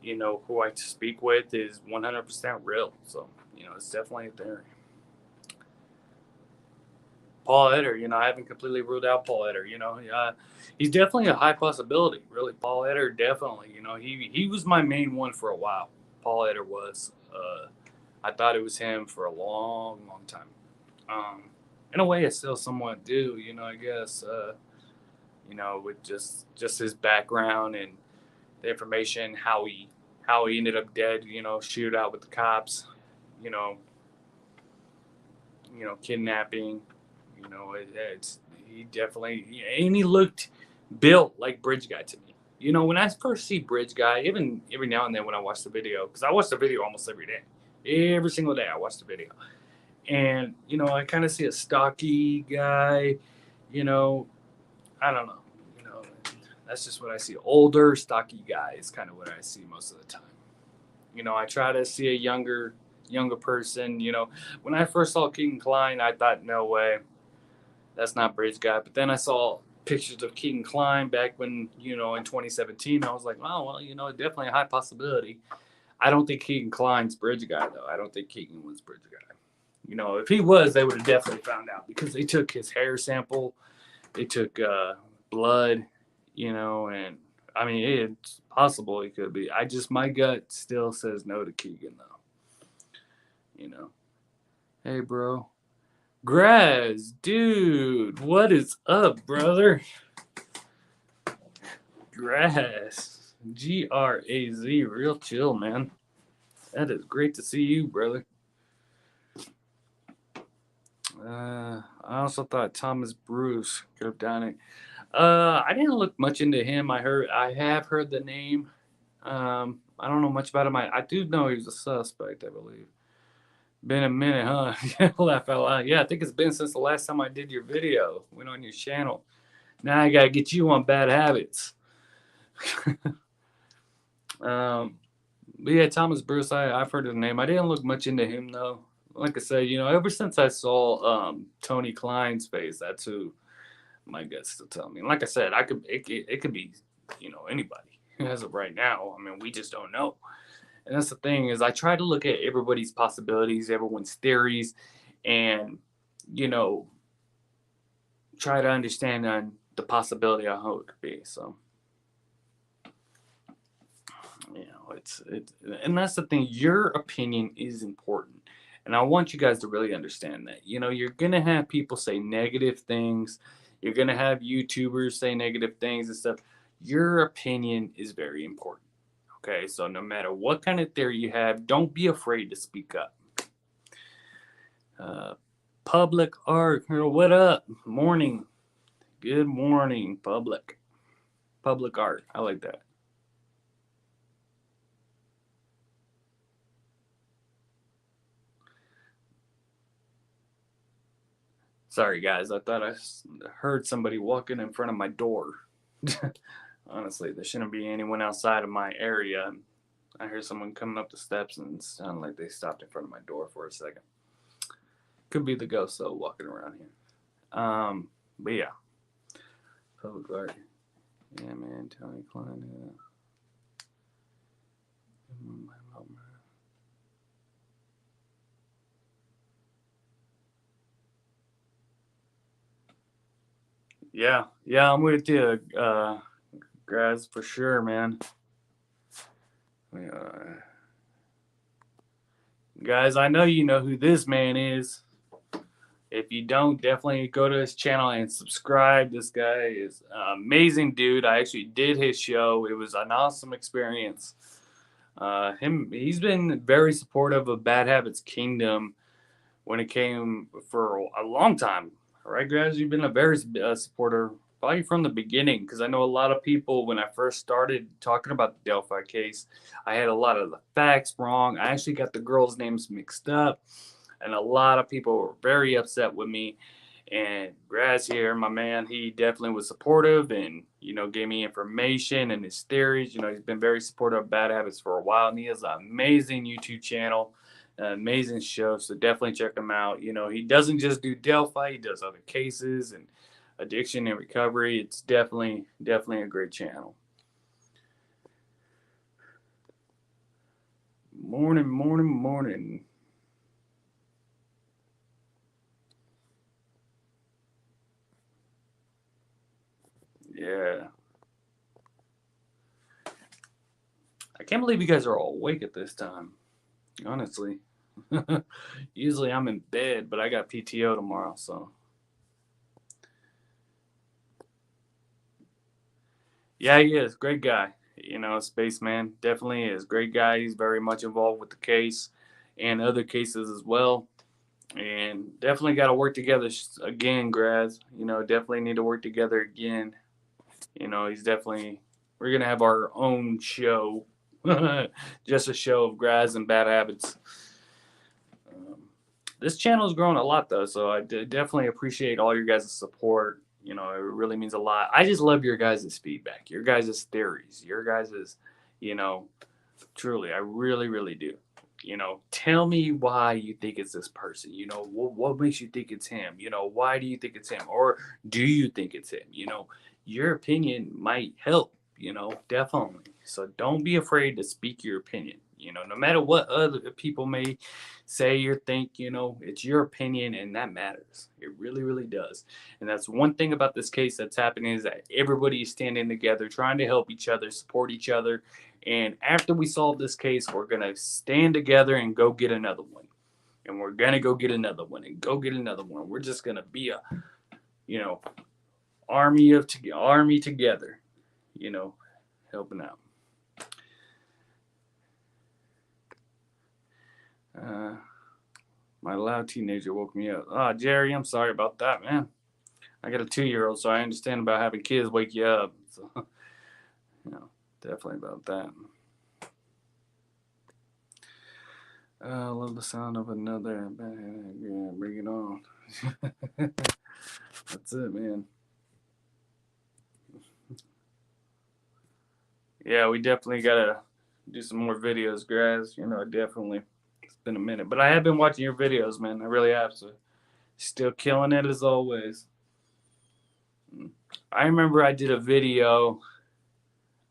you know, who I speak with is 100% real. So, you know, it's definitely there. Paul Eder, you know, I haven't completely ruled out Paul Eder. You know, he's definitely a high possibility. Really, Paul Eder, definitely. You know, he was my main one for a while. Paul Eder was. I thought it was him for a long time. In a way, I still somewhat do. You know, I guess. You know, with just his background and the information, how he ended up dead. You know, shootout with the cops. You know, kidnapping. You know, he definitely, and he looked built like Bridge Guy to me. You know, when I first see Bridge Guy, even every now and then when I watch the video, because I watch the video almost every day, every single day I watch the video, and you know, I kind of see a stocky guy. You know, I don't know. You know, that's just what I see. Older, stocky guy is kind of what I see most of the time. You know, I try to see a younger person. You know, when I first saw Keaton Klein, I thought, no way, that's not Bridge Guy. But then I saw pictures of Keaton Klein back when, you know, in 2017. I was like, oh, well, you know, definitely a high possibility. I don't think Keaton Klein's Bridge Guy, though. I don't think Keaton was Bridge Guy. You know, if he was, they would have definitely found out, because they took his hair sample. They took blood, you know, and I mean, it's possible he could be. My gut still says no to Keegan, though. You know, hey, bro. Graz, dude, what is up, brother? Graz, Graz, real chill, man. That is great to see you, brother. I also thought Thomas Bruce could have done it. I didn't look much into him. I have heard the name. I don't know much about him. I do know he was a suspect, I believe. Been a minute, huh? Laugh out loud. Yeah, I think it's been since the last time I did your video. Went on your channel. Now I gotta get you on Bad Habits. But yeah, Thomas Bruce, I've heard of the name. I didn't look much into him, though. Like I said, you know, ever since I saw Tony Klein's face, that's who my gut's still telling me. And like I said, it could be, you know, anybody as of right now. I mean, we just don't know. And that's the thing, is I try to look at everybody's possibilities, everyone's theories, and, you know, try to understand on the possibility of how it could be. So, it's and that's the thing. Your opinion is important, and I want you guys to really understand that. You're gonna have people say negative things. You're gonna have YouTubers say negative things and stuff. Your opinion is very important. Okay, so no matter what kind of theory you have, don't be afraid to speak up. Uh, Public art, what up? Morning. Good morning, public. Public art. I like that. Sorry, guys. I thought I heard somebody walking in front of my door. Honestly, there shouldn't be anyone outside of my area. I heard someone coming up the steps and it sounded like they stopped in front of my door for a second. Could be the ghost, though, walking around here. But yeah. Public art. Yeah, man. Tony Klein. Yeah, I'm with you, guys, for sure, man. Guys, I know you know who this man is. If you don't, definitely go to his channel and subscribe. This guy is an amazing dude. I actually did his show. It was an awesome experience. He's been very supportive of Bad Habits Kingdom when it came for a long time. All right, guys, you've been a very supporter probably from the beginning, because I know a lot of people, when I first started talking about the Delphi case, I had a lot of the facts wrong. I actually got the girls' names mixed up, and a lot of people were very upset with me. And Graz here, my man, he definitely was supportive and, gave me information and his theories. He's been very supportive of Bad Habits for a while, and he has an amazing YouTube channel, an amazing show. So definitely check him out. He doesn't just do Delphi, he does other cases and addiction and recovery. It's definitely a great channel. Morning. Yeah. I can't believe you guys are all awake at this time, honestly. Usually I'm in bed, but I got PTO tomorrow, so. Yeah, he is. Great guy. Spaceman definitely is. Great guy. He's very much involved with the case and other cases as well. And definitely got to work together again, Graz. Definitely need to work together again. He's definitely, we're going to have our own show, just a show of Graz and Bad Habits. This channel has grown a lot, though, so I definitely appreciate all your guys' support. It really means a lot. I just love your guys' feedback, your guys' theories, your guys', truly, I really, really do. Tell me why you think it's this person. What makes you think it's him? Why do you think it's him? Or do you think it's him? Your opinion might help, definitely. So don't be afraid to speak your opinion. No matter what other people may say or think, it's your opinion and that matters. It really, really does. And that's one thing about this case that's happening, is that everybody is standing together, trying to help each other, support each other. And after we solve this case, we're going to stand together and go get another one. And we're going to go get another one and go get another one. We're just going to be a, army together, helping out. My loud teenager woke me up. Ah, Jerry, I'm sorry about that, man. I got a 2-year-old, so I understand about having kids wake you up. So, definitely about that. I love the sound of another. Yeah, bring it on. That's it, man. Yeah, we definitely gotta do some more videos, guys. Definitely. It's been a minute, but I have been watching your videos, man. I really have. So, still killing it as always. I remember I did a video.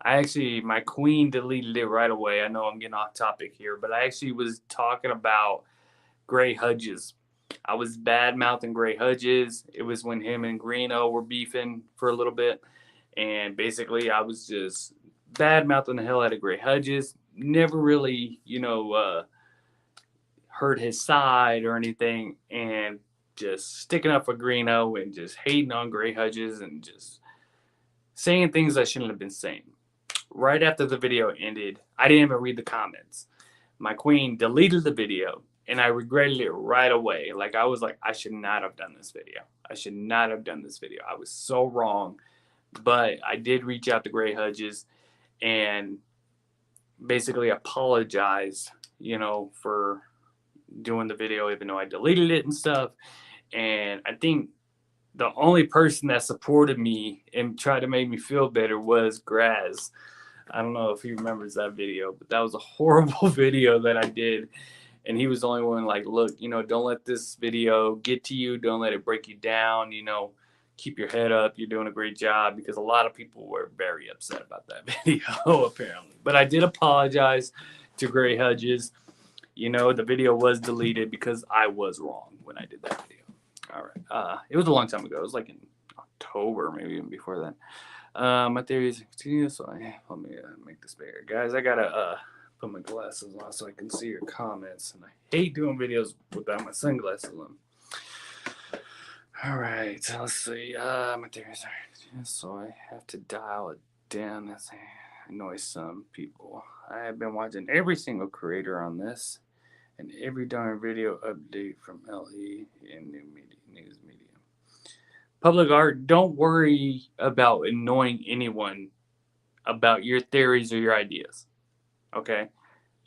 My queen deleted it right away. I know I'm getting off topic here, but I actually was talking about Gray Hudges. I was bad mouthing Gray Hudges. It was when him and Greeno were beefing for a little bit. And basically, I was just bad mouthing the hell out of Gray Hudges. Never really, hurt his side or anything. And just sticking up for Greeno and just hating on Gray Hudges and just saying things I shouldn't have been saying. Right after the video ended, I didn't even read the comments. My queen deleted the video and I regretted it right away. Like, I was like, I should not have done this video. I should not have done this video. I was so wrong. But I did reach out to Gray Hudges and basically apologized, for doing the video, even though I deleted it and stuff. And I think the only person that supported me and tried to make me feel better was Graz. I don't know if he remembers that video, but that was a horrible video that I did. And he was the only one like, look, don't let this video get to you. Don't let it break you down. Keep your head up. You're doing a great job, because a lot of people were very upset about that video, apparently. But I did apologize to Gray Hudges. The video was deleted because I was wrong when I did that video. All right. It was a long time ago. It was like in October, maybe even before then. My theory is continuous, so let me make this bigger. Guys, I gotta put my glasses on so I can see your comments. And I hate doing videos without my sunglasses on. All right, let's see. My theories are, so I have to dial it down. That's annoys some people. I have been watching every single creator on this and every darn video update from LE and news media. Public art, don't worry about annoying anyone about your theories or your ideas. Okay?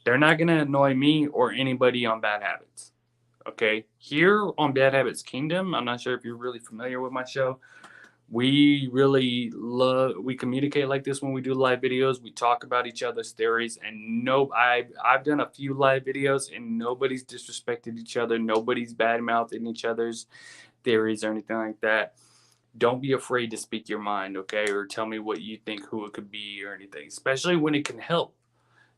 They're not going to annoy me or anybody on Bad Habits. Okay? Here on Bad Habits Kingdom, I'm not sure if you're really familiar with my show. We really we communicate like this when we do live videos. We talk about each other's theories, and I've done a few live videos and nobody's disrespected each other. Nobody's bad-mouthing each other's theories or anything like that. Don't be afraid to speak your mind, okay? Or tell me what you think, who it could be or anything, especially when it can help.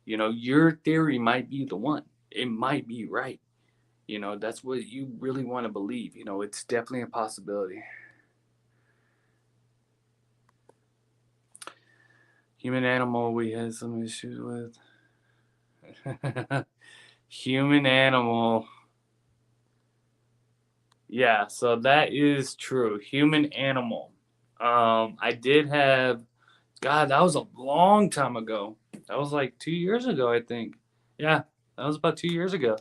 Your theory might be the one. It might be right. That's what you really want to believe. It's definitely a possibility. Human animal, we had some issues with. Human animal. Yeah, so that is true. Human animal. I did have, God, that was a long time ago. That was like 2 years ago, I think. Yeah, that was about 2 years ago.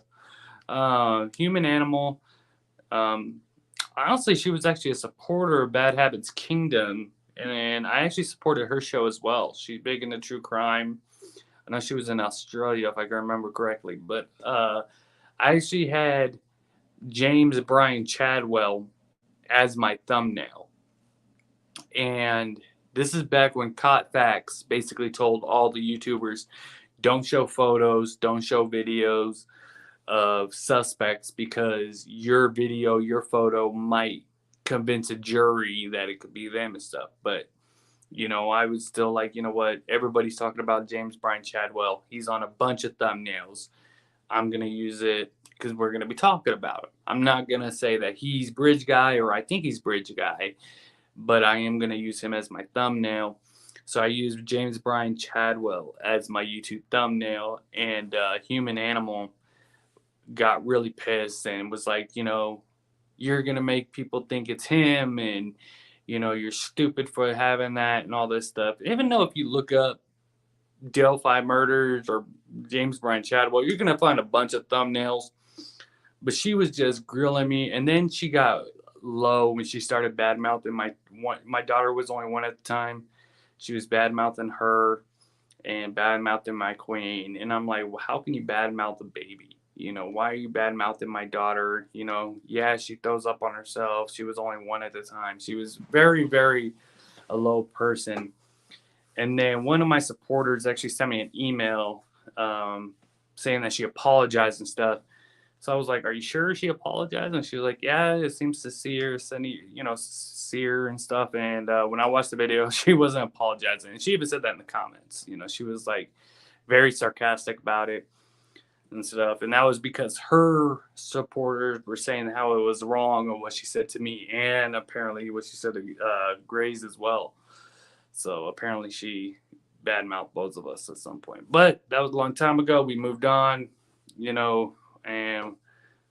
Human animal. Honestly, she was actually a supporter of Bad Habits Kingdom, and I actually supported her show as well. She's big into true crime. I know she was in Australia, if I can remember correctly, but I actually had James Brian Chadwell as my thumbnail. And this is back when Caught Facts basically told all the YouTubers, don't show photos, don't show videos of suspects, because your video, your photo might convince a jury that it could be them and stuff. But I was still like, what? Everybody's talking about James Brian Chadwell. He's on a bunch of thumbnails. I'm going to use it because we're going to be talking about him. I'm not going to say that he's Bridge Guy or I think he's Bridge Guy, but I am going to use him as my thumbnail. So I used James Brian Chadwell as my YouTube thumbnail, and Human Animal got really pissed and was like, you're going to make people think it's him, and, you're stupid for having that and all this stuff. Even though if you look up Delphi murders or James Brian Chadwell, you're going to find a bunch of thumbnails. But she was just grilling me, and then she got low when she started bad-mouthing my daughter was only one at the time. She was bad-mouthing her and bad-mouthing my queen. And I'm like, well, how can you bad-mouth a baby? Why are you bad-mouthing my daughter? Yeah, she throws up on herself. She was only one at the time. She was very, very a low person. And then one of my supporters actually sent me an email saying that she apologized and stuff. So I was like, are you sure she apologized? And she was like, yeah, it seems sincere, sincere and stuff. And when I watched the video, she wasn't apologizing. And she even said that in the comments. She was like very sarcastic about it. and stuff. And that was because her supporters were saying how it was wrong on what she said to me, and apparently what she said to Grays as well. So apparently she badmouthed both of us at some point. But that was a long time ago. We moved on, you know, and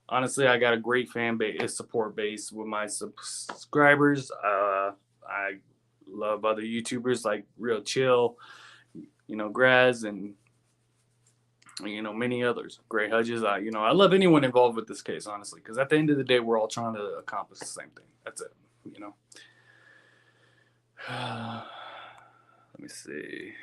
honestly, I got a great fan base, support base with my subscribers. I love other YouTubers like Real Chill, you know, Graz, and you know many others. Gray Hudges. I love anyone involved with this case, honestly, because at the end of the day, we're all trying to accomplish the same thing. That's it. You know. Let me see.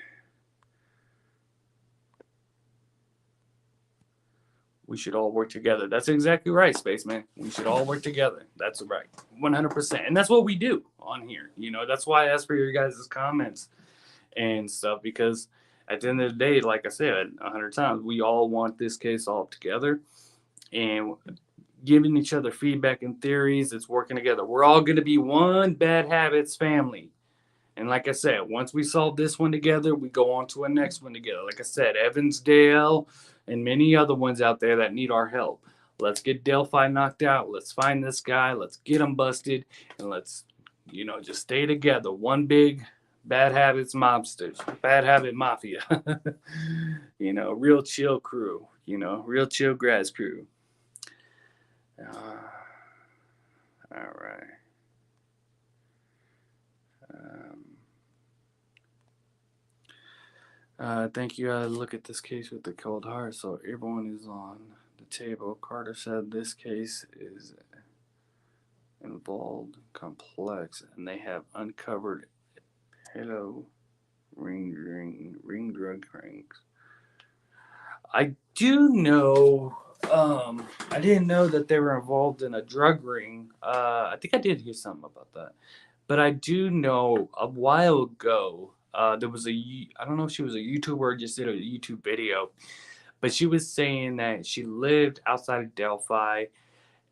We should all work together. That's exactly right, Spaceman. We should all work together. That's right. 100%. And that's what we do on here. You know, that's why I ask for your guys' comments and stuff, because at the end of the day, like I said 100 times, we all want this case all together and giving each other feedback and theories. It's working together. We're all going to be one Bad Habits family. And like I said, once we solve this one together, we go on to a next one together. Like I said, Evansdale and many other ones out there that need our help. Let's get Delphi knocked out. Let's find this guy. Let's get him busted. And let's, just stay together. One big Bad Habits mobsters. Bad Habit Mafia. Real chill crew. Real chill grass crew. All right. Thank you. I look at this case with a cold heart, so everyone is on the table. Carter said this case is involved, complex, and they have uncovered pedo ring drug rings. I do know. I didn't know that they were involved in a drug ring. I think I did hear something about that, but I do know a while ago. There was I don't know if she was a YouTuber or just did a YouTube video, but she was saying that she lived outside of Delphi,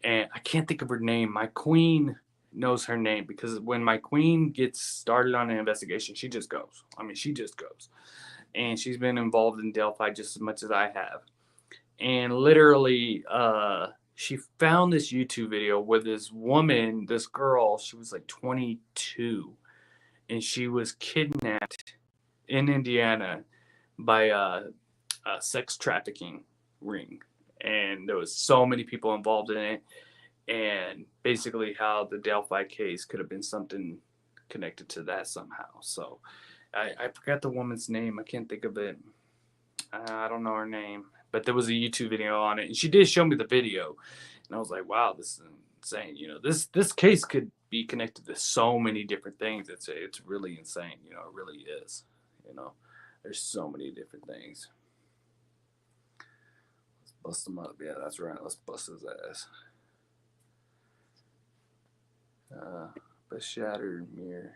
and I can't think of her name. My queen knows her name because when my queen gets started on an investigation, she just goes. She just goes. And she's been involved in Delphi just as much as I have. And literally, she found this YouTube video where this woman, this girl, she was like 22, and she was kidnapped in Indiana by a sex trafficking ring. And there was so many people involved in it. And basically how the Delphi case could have been something connected to that somehow. So I forgot the woman's name. I can't think of it. I don't know her name. But there was a YouTube video on it. And she did show me the video. And I was like, wow, this is insane. This case could be connected to so many different things. It's really insane. It really is. There's so many different things. Let's bust him up. Yeah, that's right. Let's bust his ass. But Shattered Mirror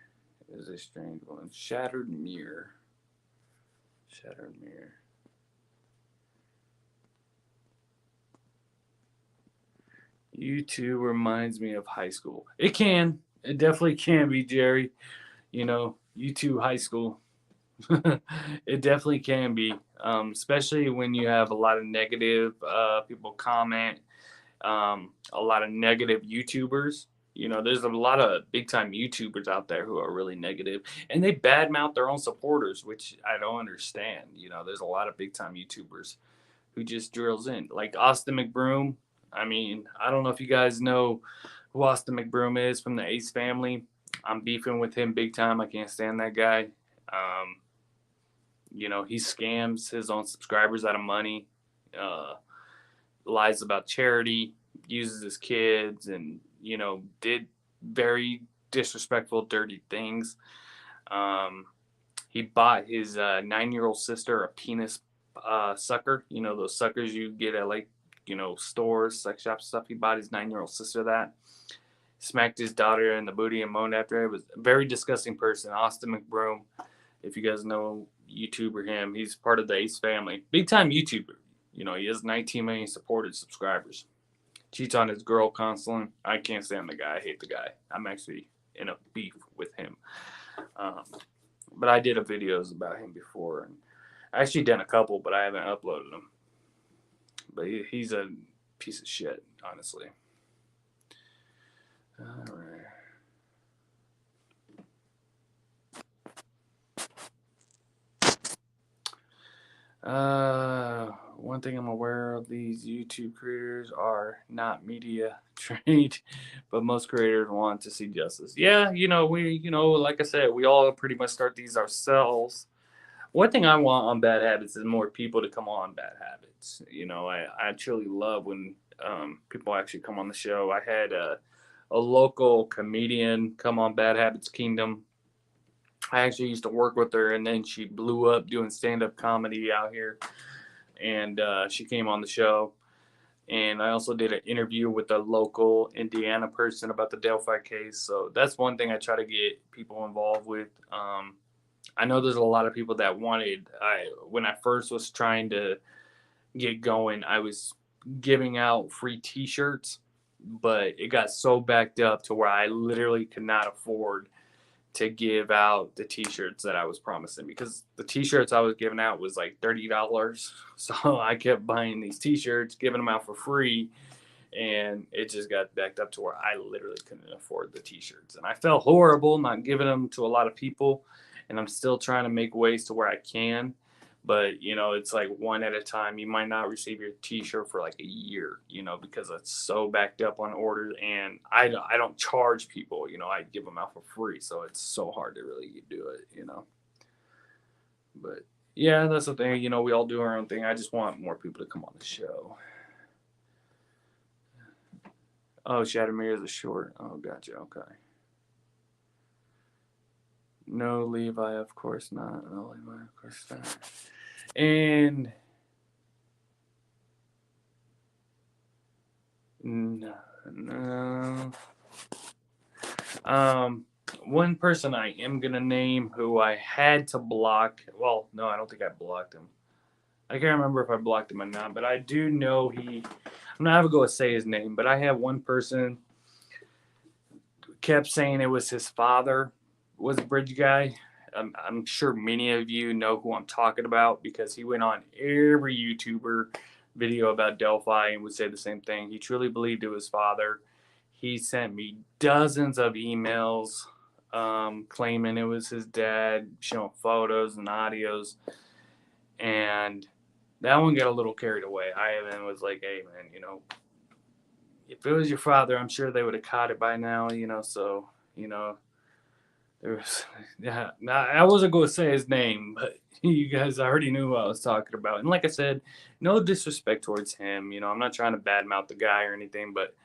is a strange one. Shattered Mirror. YouTube reminds me of high school. It can. It definitely can be, Jerry. YouTube high school. It definitely can be. Especially when you have a lot of negative people comment. A lot of negative YouTubers. There's a lot of big time YouTubers out there who are really negative, and they badmouth their own supporters, which I don't understand. There's a lot of big time YouTubers who just drills in, like Austin McBroom. I don't know if you guys know who Austin McBroom is from the Ace family. I'm beefing with him big time. I can't stand that guy. He scams his own subscribers out of money, lies about charity, uses his kids, and did very disrespectful, dirty things. He bought his 9-year-old sister a penis sucker. Those suckers you get at stores, sex shops, stuff. He bought his 9-year-old sister that. Smacked his daughter in the booty and moaned after her. It was a very disgusting person. Austin McBroom, if you guys know YouTube or him, he's part of the Ace family. Big time YouTuber. He has 19 million supported subscribers. Cheats on his girl constantly. I can't stand the guy. I hate the guy. I'm actually in a beef with him. But I did videos about him before. And I actually done a couple, but I haven't uploaded them. But he's a piece of shit, honestly. All right. One thing I'm aware of, these YouTube creators are not media trained, but most creators want to see justice. Yeah, like I said, we all pretty much start these ourselves. One thing I want on Bad Habits is more people to come on Bad Habits. I truly love when people actually come on the show. I had a local comedian come on Bad Habits Kingdom. I actually used to work with her, and then she blew up doing stand up comedy out here. And she came on the show. And I also did an interview with a local Indiana person about the Delphi case. So that's one thing I try to get people involved with. I know there's a lot of people that wanted. When I first was trying to get going, I was giving out free T-shirts, but it got so backed up to where I literally could not afford to give out the T-shirts that I was promising, because the T-shirts I was giving out was like $30. So I kept buying these T-shirts, giving them out for free, and it just got backed up to where I literally couldn't afford the T-shirts, and I felt horrible not giving them to a lot of people. And I'm still trying to make ways to where I can, but it's like one at a time. You might not receive your T-shirt for like a year, because it's so backed up on orders, and I don't charge people. I give them out for free, so it's so hard to really do it. But yeah, that's the thing. We all do our own thing. I just want more people to come on the show. Oh, Shadowmere is a short. Oh, gotcha. Okay. No, Levi, of course not. No, Levi, of course not. And no, no. One person I am gonna name who I had to block. Well, no, I don't think I blocked him. I can't remember if I blocked him or not, but I do know he. I'm not going to say his name, but I have one person kept saying it was his father was a bridge guy. I'm sure many of you know who I'm talking about, because he went on every YouTuber video about Delphi and would say the same thing. He truly believed it was father. He sent me dozens of emails claiming it was his dad, showing photos and audios. And that one got a little carried away. I even was like, hey, man, if it was your father, I'm sure they would have caught it by now, so, there was, yeah, I wasn't going to say his name, but you guys already knew who I was talking about. And like I said, no disrespect towards him. I'm not trying to badmouth the guy or anything, but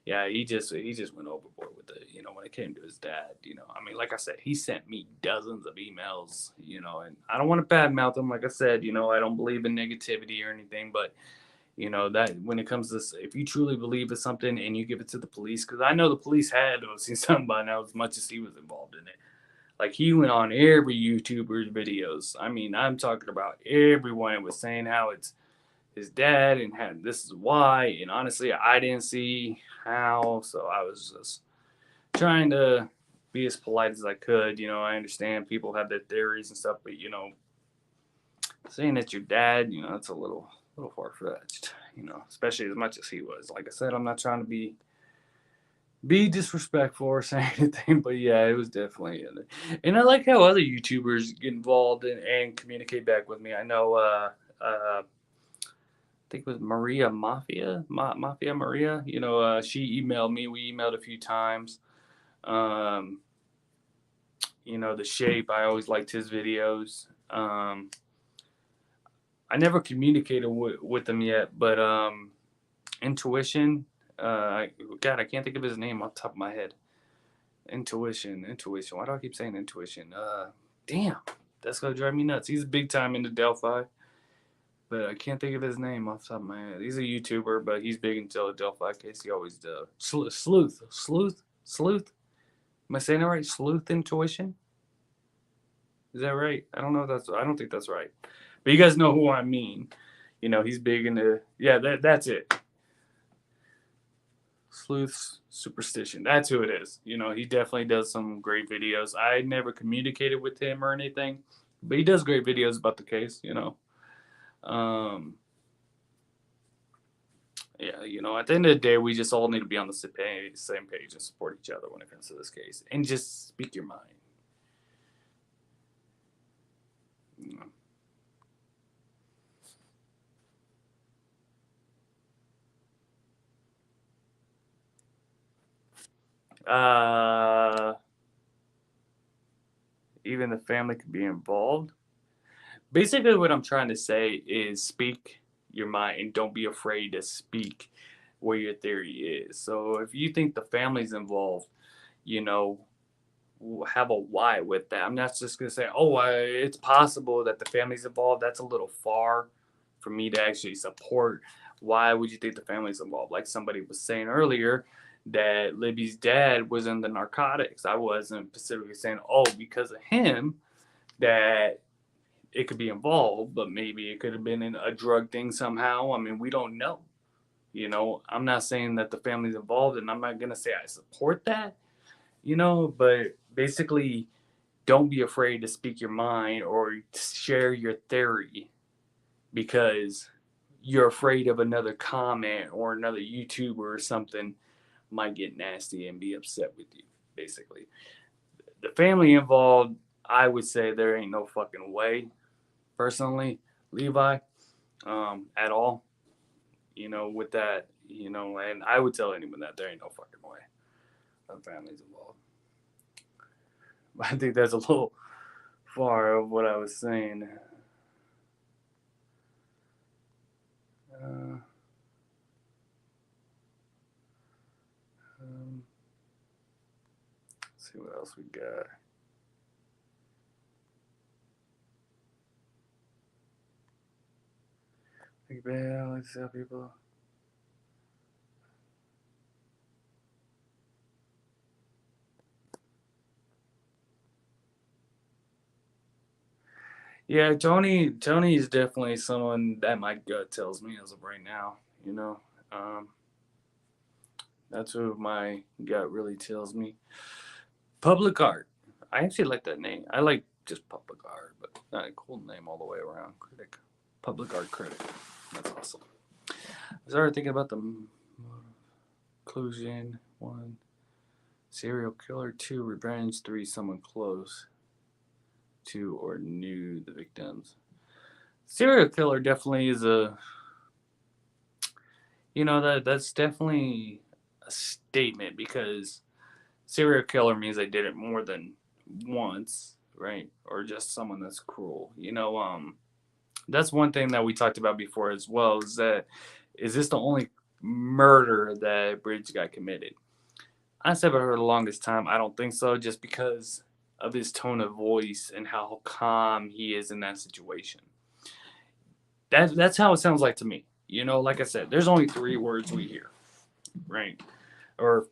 yeah, he just went overboard with it. When it came to his dad. I mean, like I said, he sent me dozens of emails. And I don't want to badmouth him. Like I said, I don't believe in negativity or anything, but that when it comes to this, if you truly believe in something and you give it to the police, because I know the police had to have seen something by now, as much as he was involved in it. Like, he went on every YouTuber's videos. I mean, I'm talking about everyone was saying how it's his dad and how this is why. And honestly, I didn't see how, so I was just trying to be as polite as I could. I understand people have their theories and stuff, but saying it's your dad, that's a little far fetched. Especially as much as he was. Like I said, I'm not trying to be disrespectful or say anything, but yeah, it was definitely. And I like how other YouTubers get involved and communicate back with me. I know, I think it was Maria Mafia Maria. She emailed me. We emailed a few times. Um, the Shape. I always liked his videos. I never communicated with him yet, but Intuition. God, I can't think of his name off the top of my head. Intuition. Why do I keep saying Intuition? Damn, that's gonna drive me nuts. He's big time into Delphi, but I can't think of his name off the top of my head. He's a YouTuber, but he's big into the Delphi case. He always does. Sleuth. Am I saying it right? Sleuth Intuition. Is that right? I don't know if that's. I don't think that's right. But you guys know who I mean. He's big into. Yeah, that's it. Sleuth's Superstition. That's who it is. He definitely does some great videos. I never communicated with him or anything, but he does great videos about the case. Um, Yeah, at the end of the day, we just all need to be on the same page and support each other when it comes to this case, and just speak your mind. You know? Even the family could be involved. Basically, what I'm trying to say is speak your mind and don't be afraid to speak where your theory is. So if you think the family's involved, you know, have a why with that. I'm not just gonna say, oh, it's possible that the family's involved. That's a little far for me to actually support. Why would you think the family's involved? Like somebody was saying earlier, that Libby's dad was in the narcotics. I wasn't specifically saying, oh, because of him that it could be involved, but maybe it could have been in a drug thing somehow. I mean, we don't know. I'm not saying that the family's involved, and I'm not gonna say I support that. But basically, don't be afraid to speak your mind or share your theory because you're afraid of another comment or another YouTuber or something might get nasty and be upset with you. Basically, the family involved, I would say there ain't no fucking way. Personally, Levi, at all. With that, and I would tell anyone that there ain't no fucking way the family's involved. I think that's a little far of what I was saying. Uh, um, let's see what else we got. Big Bell, let's tell people. Yeah, Tony is definitely someone that my gut tells me as of right now. Um, that's who my gut really tells me. Public art. I actually like that name. I like just public art, but not a cool name all the way around. Critic. Public art critic. That's awesome. I started thinking about the conclusion. 1. Serial killer. 2. Revenge. 3. Someone close to or knew the victims. Serial killer definitely is that's definitely a statement because serial killer means they did it more than once, right? Or just someone that's cruel. That's one thing that we talked about before as well is this the only murder that Bridge got committed? I said for the longest time, I don't think so, just because of his tone of voice and how calm he is in that situation. That's how it sounds like to me. Like I said, there's only 3 words we hear, right? Or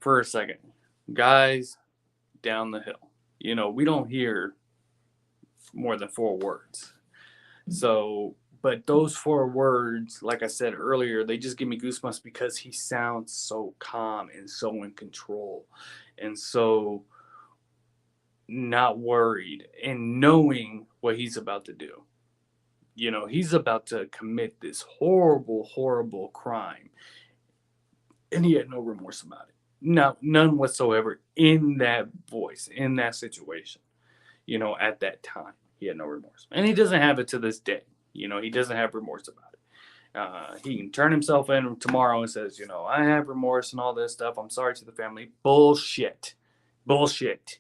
for a second, guys down the hill. We don't hear more than 4 words. So, but those 4 words, like I said earlier, they just give me goosebumps because he sounds so calm and so in control and so not worried and knowing what he's about to do. He's about to commit this horrible, horrible crime, and he had no remorse about it. No, none whatsoever in that voice, in that situation. At that time, he had no remorse, and he doesn't have it to this day. He doesn't have remorse about it. He can turn himself in tomorrow and says, I have remorse and all this stuff. I'm sorry to the family. Bullshit. Bullshit.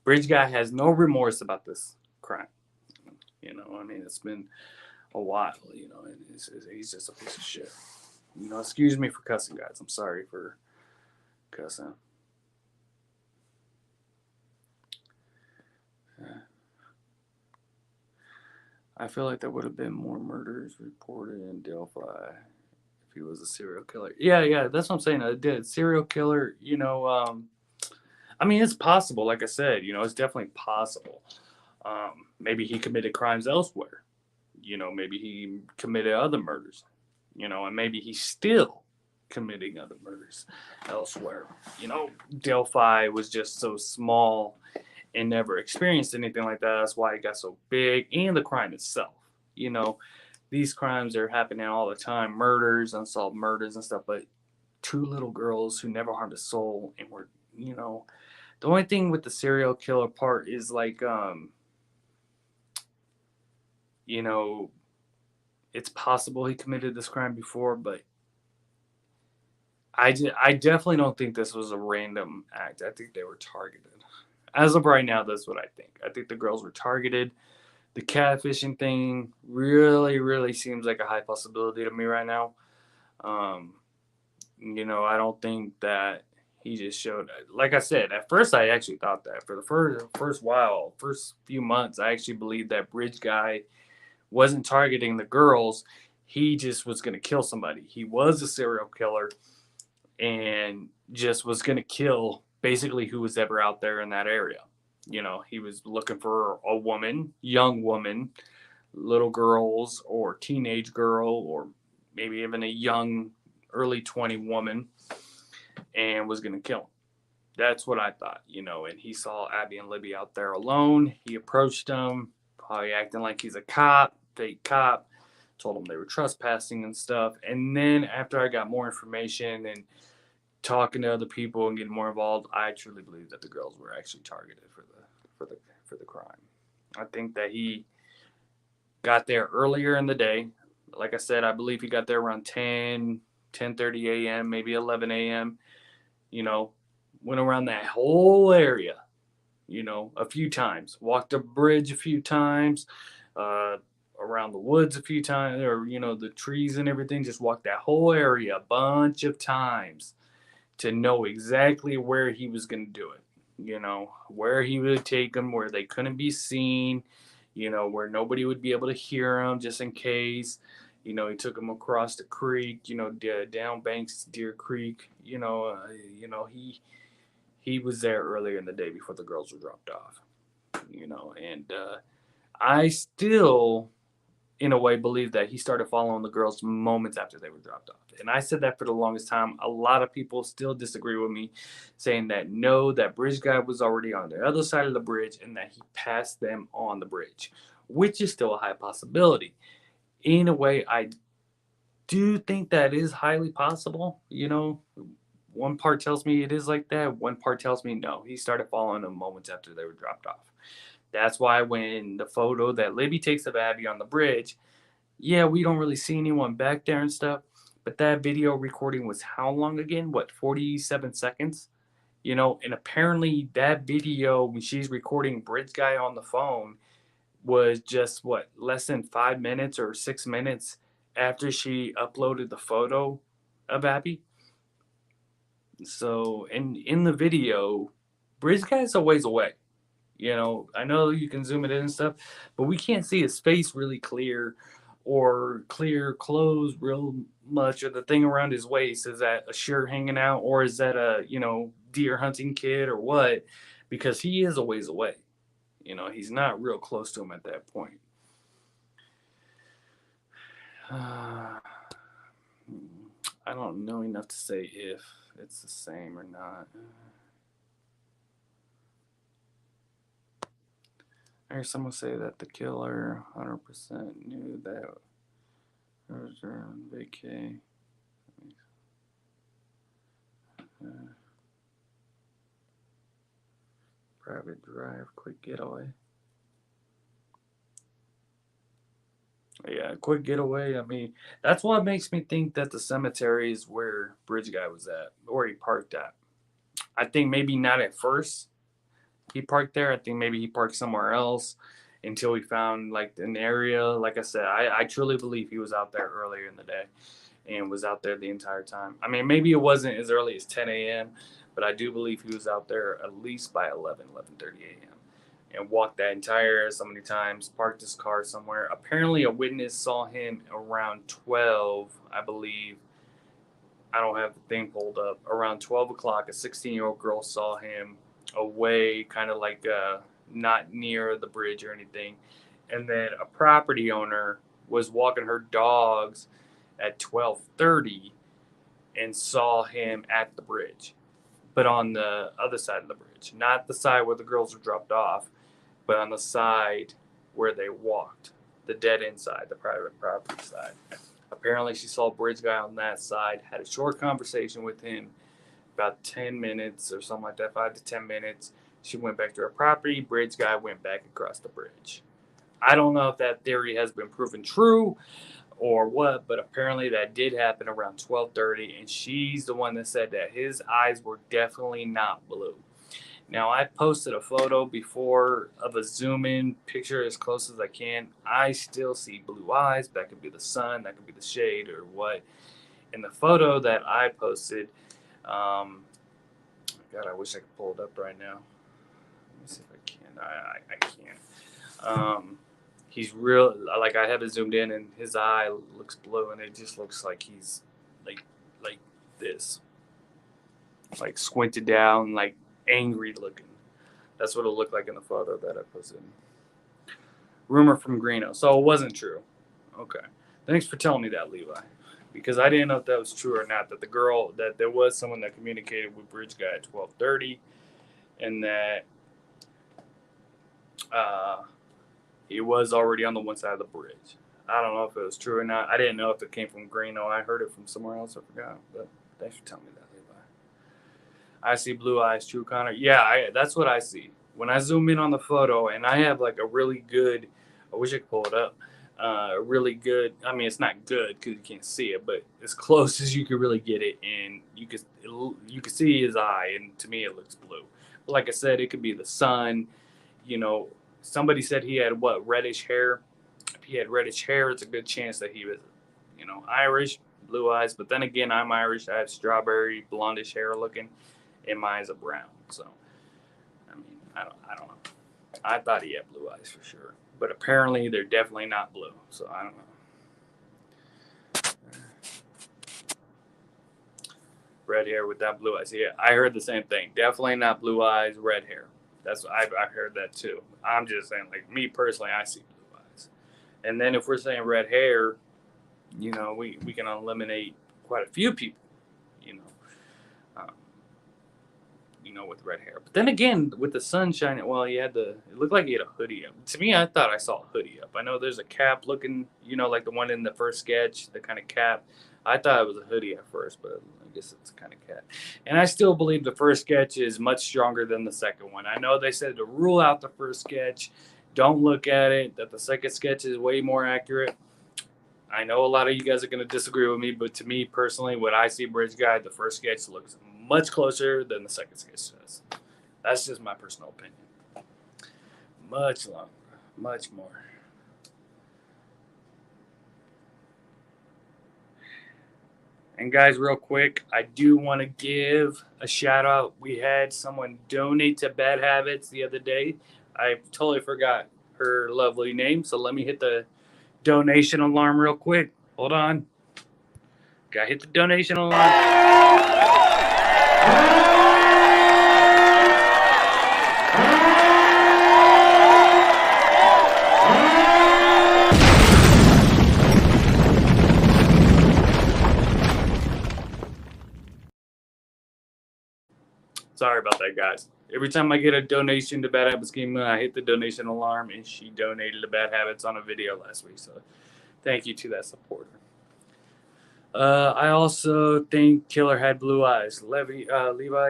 Bridge guy has no remorse about this crime. I mean, it's been a while, and he's just a piece of shit. Excuse me for cussing, guys. I'm sorry for cussing. I feel like there would have been more murders reported in Delphi if he was a serial killer. Yeah, yeah, that's what I'm saying. I did serial killer. I mean, it's possible. Like I said, it's definitely possible. Maybe he committed crimes elsewhere. Maybe he committed other murders. And maybe he's still committing other murders elsewhere. Delphi was just so small and never experienced anything like that. That's why it got so big, and the crime itself. You know, these crimes are happening all the time, murders, unsolved murders and stuff, but two little girls who never harmed a soul and were, you know, the only thing with the serial killer part is like, you know, it's possible he committed this crime before, but I definitely don't think this was a random act. I think they were targeted. As of right now, that's what I think. I think the girls were targeted. The catfishing thing really, really seems like a high possibility to me right now. Um, I don't think that he just showed. Like I said, at first I actually thought that for the first few months, I actually believed that bridge guy wasn't targeting the girls. He just was going to kill somebody. He was a serial killer and just was going to kill basically who was ever out there in that area. He was looking for a woman, young woman, little girls, or teenage girl, or maybe even a young, early 20 woman, and was going to kill them. That's what I thought, and he saw Abby and Libby out there alone. He approached them, probably acting like he's a cop, fake cop, told them they were trespassing and stuff. And then after I got more information and talking to other people and getting more involved, I truly believe that the girls were actually targeted for the crime. I think that he got there earlier in the day. Like I said, I believe he got there around 10:30 a.m., maybe 11 a.m. Went around that whole area, a few times. Walked the bridge a few times, around the woods a few times, or, the trees and everything. Just walked that whole area a bunch of times to know exactly where he was going to do it, where he would take them, where they couldn't be seen, where nobody would be able to hear him just in case. He took them across the creek, down Banks Deer Creek. He was there earlier in the day before the girls were dropped off. And I still, in a way, believe that he started following the girls moments after they were dropped off. And I said that for the longest time. A lot of people still disagree with me, saying that no, that bridge guy was already on the other side of the bridge and that he passed them on the bridge, which is still a high possibility. In a way, I do think that is highly possible. One part tells me it is like that. One part tells me no. He started following them moments after they were dropped off. That's why when the photo that Libby takes of Abby on the bridge, yeah, we don't really see anyone back there and stuff. But that video recording was how long again? What, 47 seconds? And apparently that video, when she's recording Bridge Guy on the phone, was just what, less than 5 minutes or 6 minutes after she uploaded the photo of Abby. So, in the video, Bridge Guy's a ways away. I know you can zoom it in and stuff, but we can't see his face really clear or clear clothes real much, or the thing around his waist. Is that a shirt hanging out, or is that a, deer hunting kit or what? Because he is a ways away. He's not real close to him at that point. I don't know enough to say if it's the same or not. I heard someone say that the killer 100% knew that it was around vacay. Private drive, quick getaway. Yeah, quick getaway. I mean, that's what makes me think that the cemetery is where Bridge Guy was at, or he parked at. I think maybe not at first he parked there. I think maybe he parked somewhere else until he found like an area. Like I said, I truly believe he was out there earlier in the day and was out there the entire time. I mean, maybe it wasn't as early as 10 a.m., but I do believe he was out there at least by 11:30 a.m. and walked that entire area so many times, parked his car somewhere. Apparently, a witness saw him around 12, I believe. I don't have the thing pulled up. Around 12 o'clock, a 16-year-old girl saw him away, kind of like not near the bridge or anything. And then a property owner was walking her dogs at 12:30 and saw him at the bridge, but on the other side of the bridge, not the side where the girls were dropped off, but on the side where they walked. the dead end side, the private property side. Apparently, she saw a bridge guy on that side, had a short conversation with him, about 10 minutes or something like that, 5 to 10 minutes. She went back to her property. Bridge guy went back across the bridge. I don't know if that theory has been proven true or what, but apparently that did happen around 12:30, and she's the one that said that his eyes were definitely not blue. Now, I posted a photo before of a zoom in picture as close as I can. I still see blue eyes. That could be the sun, that could be the shade, or what. In the photo that I posted, God, I wish I could pull it up right now. Let me see if I can. I can't. He's real, like I have it zoomed in, and his eye looks blue, and it just looks like he's like this, like squinted down, like angry looking. That's what it looked like in the photo that I posted. Rumor from Greeno. So it wasn't true. Okay. Thanks for telling me that, Levi. Because I didn't know if that was true or not. That the girl, that there was someone that communicated with Bridge Guy at 12:30, and that he was already on the one side of the bridge. I don't know if it was true or not. I didn't know if it came from Greeno. I heard it from somewhere else. I forgot. But thanks for telling me that, Levi. I see blue eyes, true, Connor. Yeah, that's what I see. When I zoom in on the photo, and I have like a really good, I wish I could pull it up, a really good, I mean, it's not good because you can't see it, but as close as you could really get it, and you could see his eye, and to me it looks blue. But like I said, it could be the sun. Somebody said he had reddish hair. If he had reddish hair, it's a good chance that he was, Irish, blue eyes. But then again, I'm Irish. I have strawberry blondish hair looking, and my eyes are brown. So, I mean, I don't know. I thought he had blue eyes for sure, but apparently they're definitely not blue. So I don't know. Red hair without blue eyes. Yeah, I heard the same thing. Definitely not blue eyes, red hair. I heard that too. I'm just saying, like me personally, I see blue eyes. And then if we're saying red hair, we can eliminate quite a few people, um, with red hair. But then again, with the sun shining, well, it looked like he had a hoodie up. To me, I thought I saw a hoodie up. I know there's a cap looking, like the one in the first sketch, the kind of cap. I thought it was a hoodie at first, but I guess it's kind of cap. And I still believe the first sketch is much stronger than the second one. I know they said to rule out the first sketch, don't look at it, that the second sketch is way more accurate. I know a lot of you guys are going to disagree with me, but to me personally, when I see Bridge Guide, the first sketch looks much closer than the second sketch does. That's just my personal opinion. Much longer, much more. And guys, real quick, I do want to give a shout out. We had someone donate to Bad Habits the other day. I totally forgot her lovely name, so let me hit the donation alarm real quick. Hold on. Gotta hit the donation alarm. Sorry about that, guys. Every time I get a donation to Badhabitsking, I hit the donation alarm, and she donated to Bad Habits on a video last week. So thank you to that supporter. I also think Killer had blue eyes. Levi,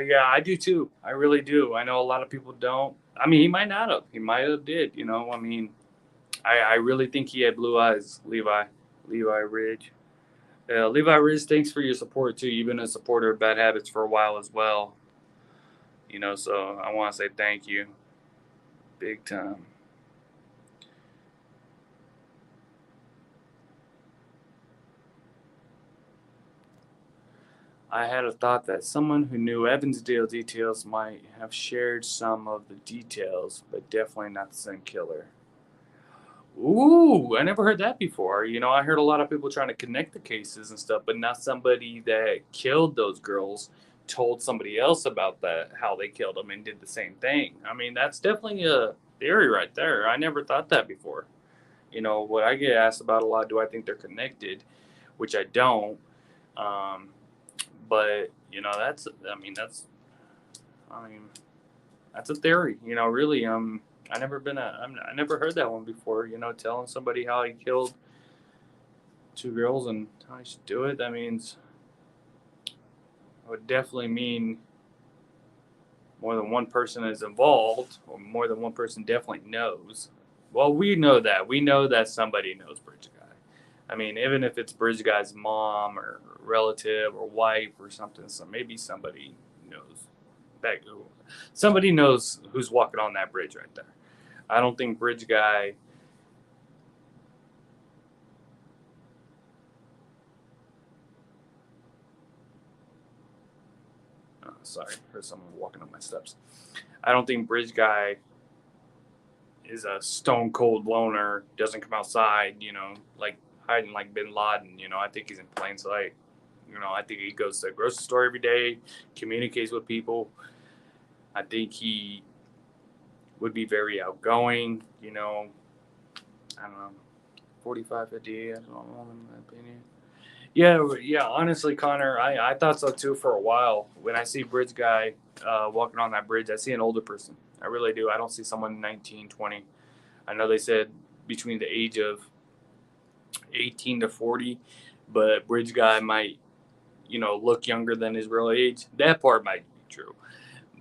yeah, I do too. I really do. I know a lot of people don't. I mean, he might not have. He might have did, I mean, I really think he had blue eyes, Levi Ridge. Levi Ridge, thanks for your support too. You've been a supporter of Bad Habits for a while as well. So I want to say thank you. Big time. I had a thought that someone who knew Evansdale details might have shared some of the details, but definitely not the same killer. Ooh, I never heard that before. I heard a lot of people trying to connect the cases and stuff, but not somebody that killed those girls told somebody else about that, how they killed them and did the same thing. I mean, that's definitely a theory right there. I never thought that before. What I get asked about a lot, do I think they're connected? Which I don't. But that's a theory. Really. I never heard that one before. You know, telling somebody how he killed two girls and how he should do it. That means it would definitely mean more than one person is involved, or more than one person definitely knows. Well, we know that. We know that somebody knows Bridge Guy. I mean, even if it's Bridge Guy's mom or relative or wife or something, so maybe somebody knows that. Somebody knows who's walking on that bridge right there. I don't think Bridge Guy. Oh, sorry, heard someone walking up my steps. I don't think Bridge Guy is a stone cold loner, doesn't come outside, you know, like hiding like Bin Laden. You know, I think he's in plain sight. You know, I think he goes to the grocery store every day, communicates with people. I think he would be very outgoing, you know. I don't know, 45, 50, I don't know, in my opinion. Yeah, honestly, Connor, I thought so too for a while. When I see Bridge Guy walking on that bridge, I see an older person. I really do. I don't see someone 19, 20. I know they said between the age of 18 to 40, but Bridge Guy might, you know, look younger than his real age. That part might be true,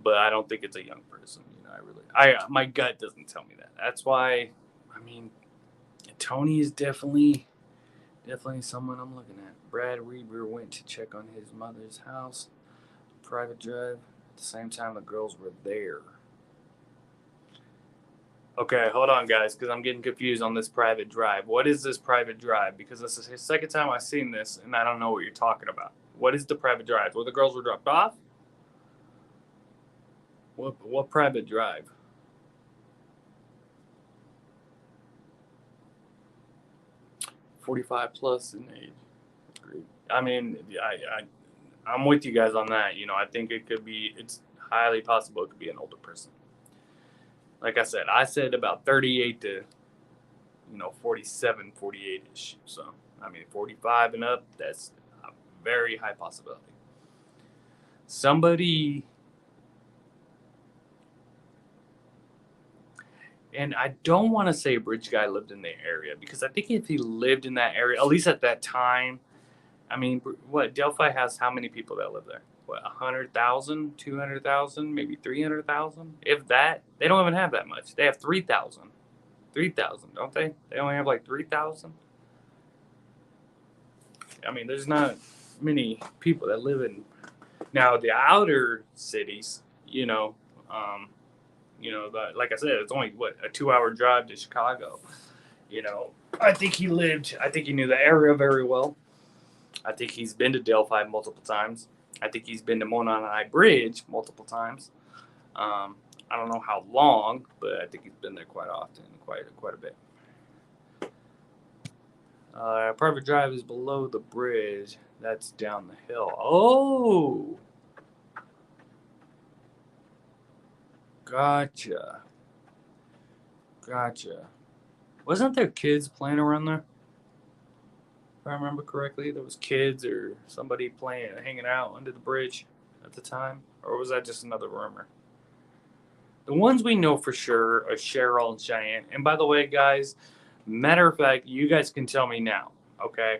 but I don't think it's a young person. You know, my gut doesn't tell me that. That's why, I mean, Tony is definitely someone I'm looking at. Brad Weber went to check on his mother's house, private drive. At the same time, the girls were there. Okay, hold on, guys, because I'm getting confused on this private drive. What is this private drive? Because this is the second time I've seen this, and I don't know what you're talking about. What is the private drive? Where the girls were dropped off? What private drive? 45 plus in age. That's great. I mean, I'm with you guys on that. You know, I think it could be. It's highly possible it could be an older person. Like I said about 38 to 47, 48 ish. So I mean, 45 and up. That's a very high possibility. Somebody, and I don't want to say Bridge Guy lived in the area because I think if he lived in that area, at least at that time, I mean, what Delphi has how many people that live there? What, 100,000, 200,000, maybe 300,000? If that, they don't even have that much. They have 3,000. 3,000, don't they? They only have like 3,000. I mean, there's not many people that live in now the outer cities. Um, like I said, it's only what a 2-hour drive to Chicago. You know, I think he lived. I think he knew the area very well. I think he's been to Delphi multiple times. I think he's been to Mononai Bridge multiple times. I don't know how long, but I think he's been there quite often, quite a bit. Private drive is below the bridge. That's down the hill. Oh, gotcha, gotcha. Wasn't there kids playing around there? If I remember correctly, there was kids or somebody playing, hanging out under the bridge at the time, or was that just another rumor? The ones we know for sure are Cheryl and Cheyenne. And by the way, guys, matter of fact, you guys can tell me now, okay?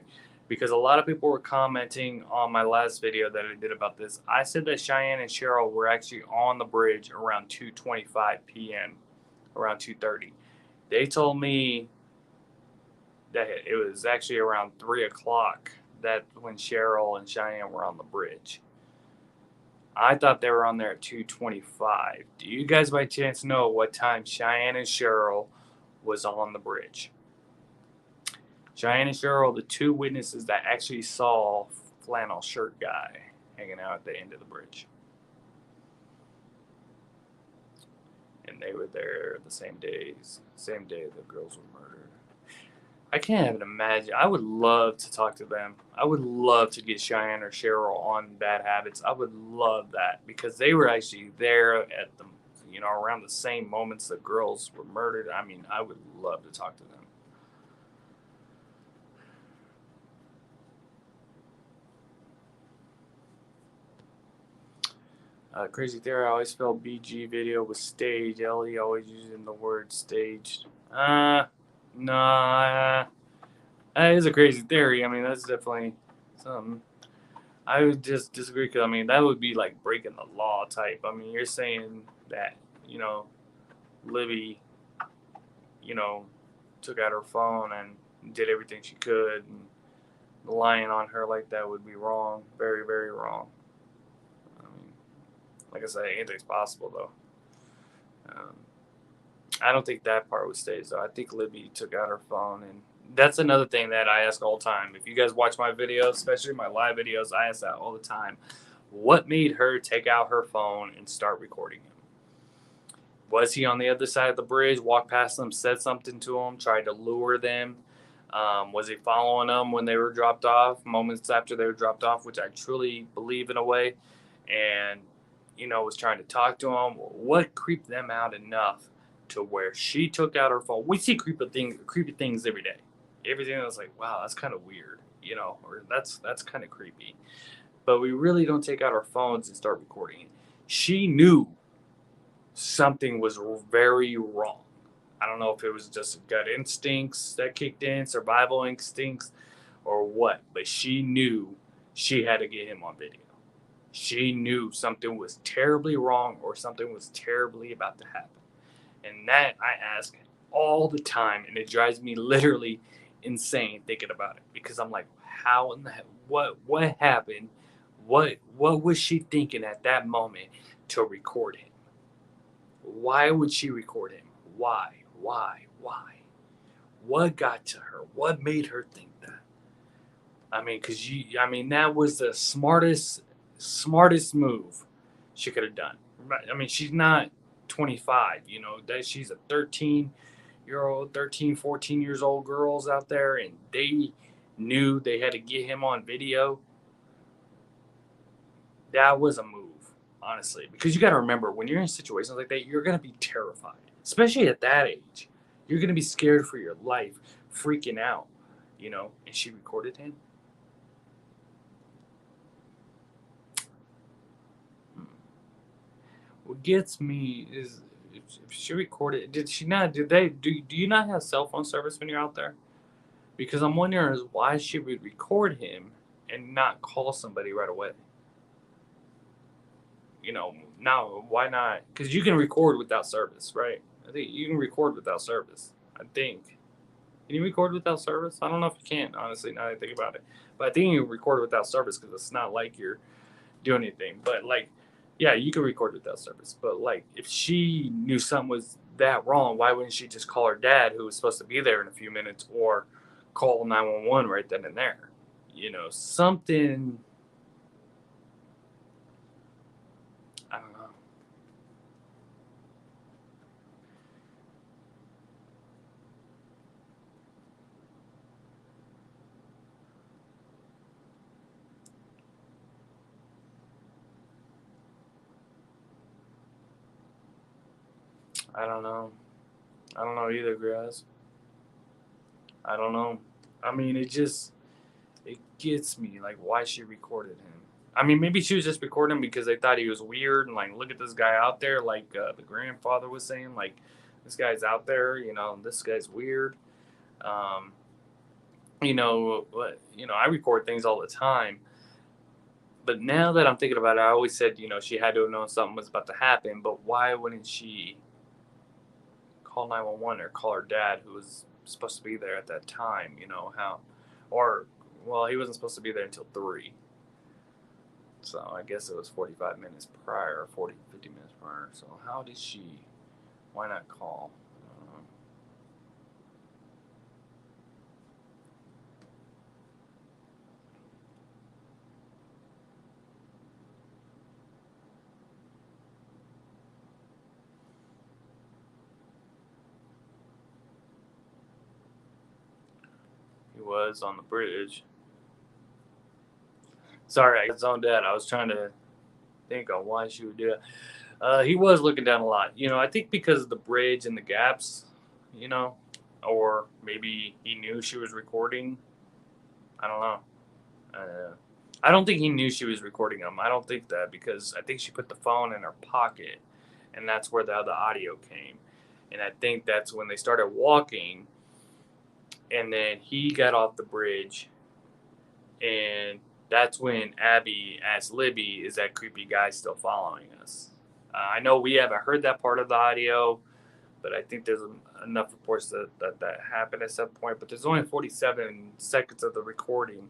Because a lot of people were commenting on my last video that I did about this. I said that Cheyenne and Cheryl were actually on the bridge around 2:25 p.m., around 2:30. They told me that it was actually around 3 o'clock that when Cheryl and Cheyenne were on the bridge. I thought they were on there at 2:25. Do you guys by chance know what time Cheyenne and Cheryl was on the bridge? Cheyenne and Cheryl, the two witnesses that actually saw flannel shirt guy hanging out at the end of the bridge. And they were there the same day the girls were murdered. I can't even imagine. I would love to talk to them. I would love to get Cheyenne or Cheryl on Bad Habits. I would love that because they were actually there at the, around the same moments the girls were murdered. I mean, I would love to talk to them. Crazy theory. I always felt BG video was staged. Ellie always using the word staged. Nah. That is a crazy theory. I mean, that's definitely something. I would just disagree because I mean that would be like breaking the law type. I mean, you're saying that you know Libby, you know, took out her phone and did everything she could, and lying on her like that would be wrong. Very, very wrong. I mean, like I said, anything's possible though. Um, I don't think that part would stay though. I think Libby took out her phone, and that's another thing that I ask all the time. If you guys watch my videos, especially my live videos, I ask that all the time. What made her take out her phone and start recording him? Was he on the other side of the bridge, walked past them, said something to them, tried to lure them? Was he following them when they were dropped off, moments after they were dropped off, which I truly believe in a way, and was trying to talk to them? What creeped them out enough to where she took out her phone? We see creepy things every day. Everything was like, wow, that's kind of weird, or that's kind of creepy. But we really don't take out our phones and start recording. She knew something was very wrong. I don't know if it was just gut instincts that kicked in, survival instincts, or what, but she knew she had to get him on video. She knew something was terribly wrong or something was terribly about to happen. And that I ask all the time, and it drives me literally insane thinking about it because I'm like, how in the heck, what happened? What was she thinking at that moment to record him? Why would she record him? Why? Why? What got to her? What made her think that? I mean, that was the smartest move she could have done. I mean, she's not 25, that she's a 13-year-old, 13, 14 years old girls out there, and they knew they had to get him on video. That was a move, honestly, because you got to remember when you're in situations like that, you're going to be terrified, especially at that age. You're going to be scared for your life, freaking out, and she recorded him. What gets me is if she recorded, did she not? Did they do you not have cell phone service when you're out there? Because I'm wondering is why she would record him and not call somebody right away. Now why not? Because you can record without service, right? I think you can record without service. I think. Can you record without service? I don't know if you can, honestly, now that I think about it. But I think you can record without service because it's not like you're doing anything. But, like, yeah, you can record without service. But, like, if she knew something was that wrong, why wouldn't she just call her dad, who was supposed to be there in a few minutes, or call 911 right then and there? Something. I don't know. I don't know. I don't know either, guys. I don't know. I mean, it gets me. Like, why she recorded him. I mean, maybe she was just recording him because they thought he was weird and like, look at this guy out there. Like the grandfather was saying, like, this guy's out there. This guy's weird. Um, I record things all the time. But now that I'm thinking about it, I always said, she had to have known something was about to happen. But why wouldn't she call 911 or call her dad, who was supposed to be there at that time? How, or well, he wasn't supposed to be there until 3. So I guess it was 45 minutes prior, 40, 50 minutes prior. So how did she, why not call? He was on the bridge. Sorry, I got zoned out. I was trying to think on why she would do it. He was looking down a lot. I think because of the bridge and the gaps, you know, or maybe he knew she was recording. I don't know. Uh, I don't think he knew she was recording him. I don't think that, because I think she put the phone in her pocket, and that's where the audio came. And I think that's when they started walking, and then he got off the bridge, and that's when Abby asked Libby, "Is that creepy guy still following us?" I know we haven't heard that part of the audio, but I think there's enough reports that happened at some point. But there's only 47 seconds of the recording,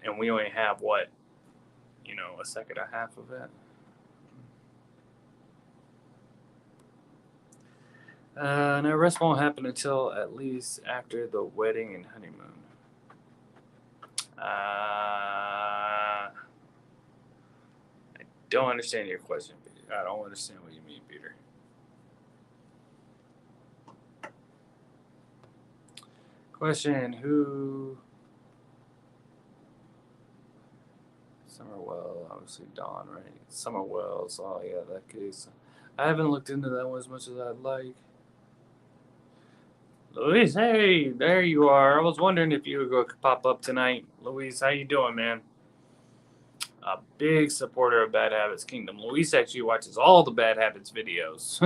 and we only have what, a second and a half of it. An arrest won't happen until at least after the wedding and honeymoon. I don't understand your question, Peter. I don't understand what you mean, Peter. Question: Who? Summerwell, obviously Dawn, right? Summerwells. Oh yeah, that case. I haven't looked into that one as much as I'd like. Luis, hey, there you are. I was wondering if you were going to pop up tonight. Luis, how you doing, man? A big supporter of Bad Habits Kingdom. Luis actually watches all the Bad Habits videos.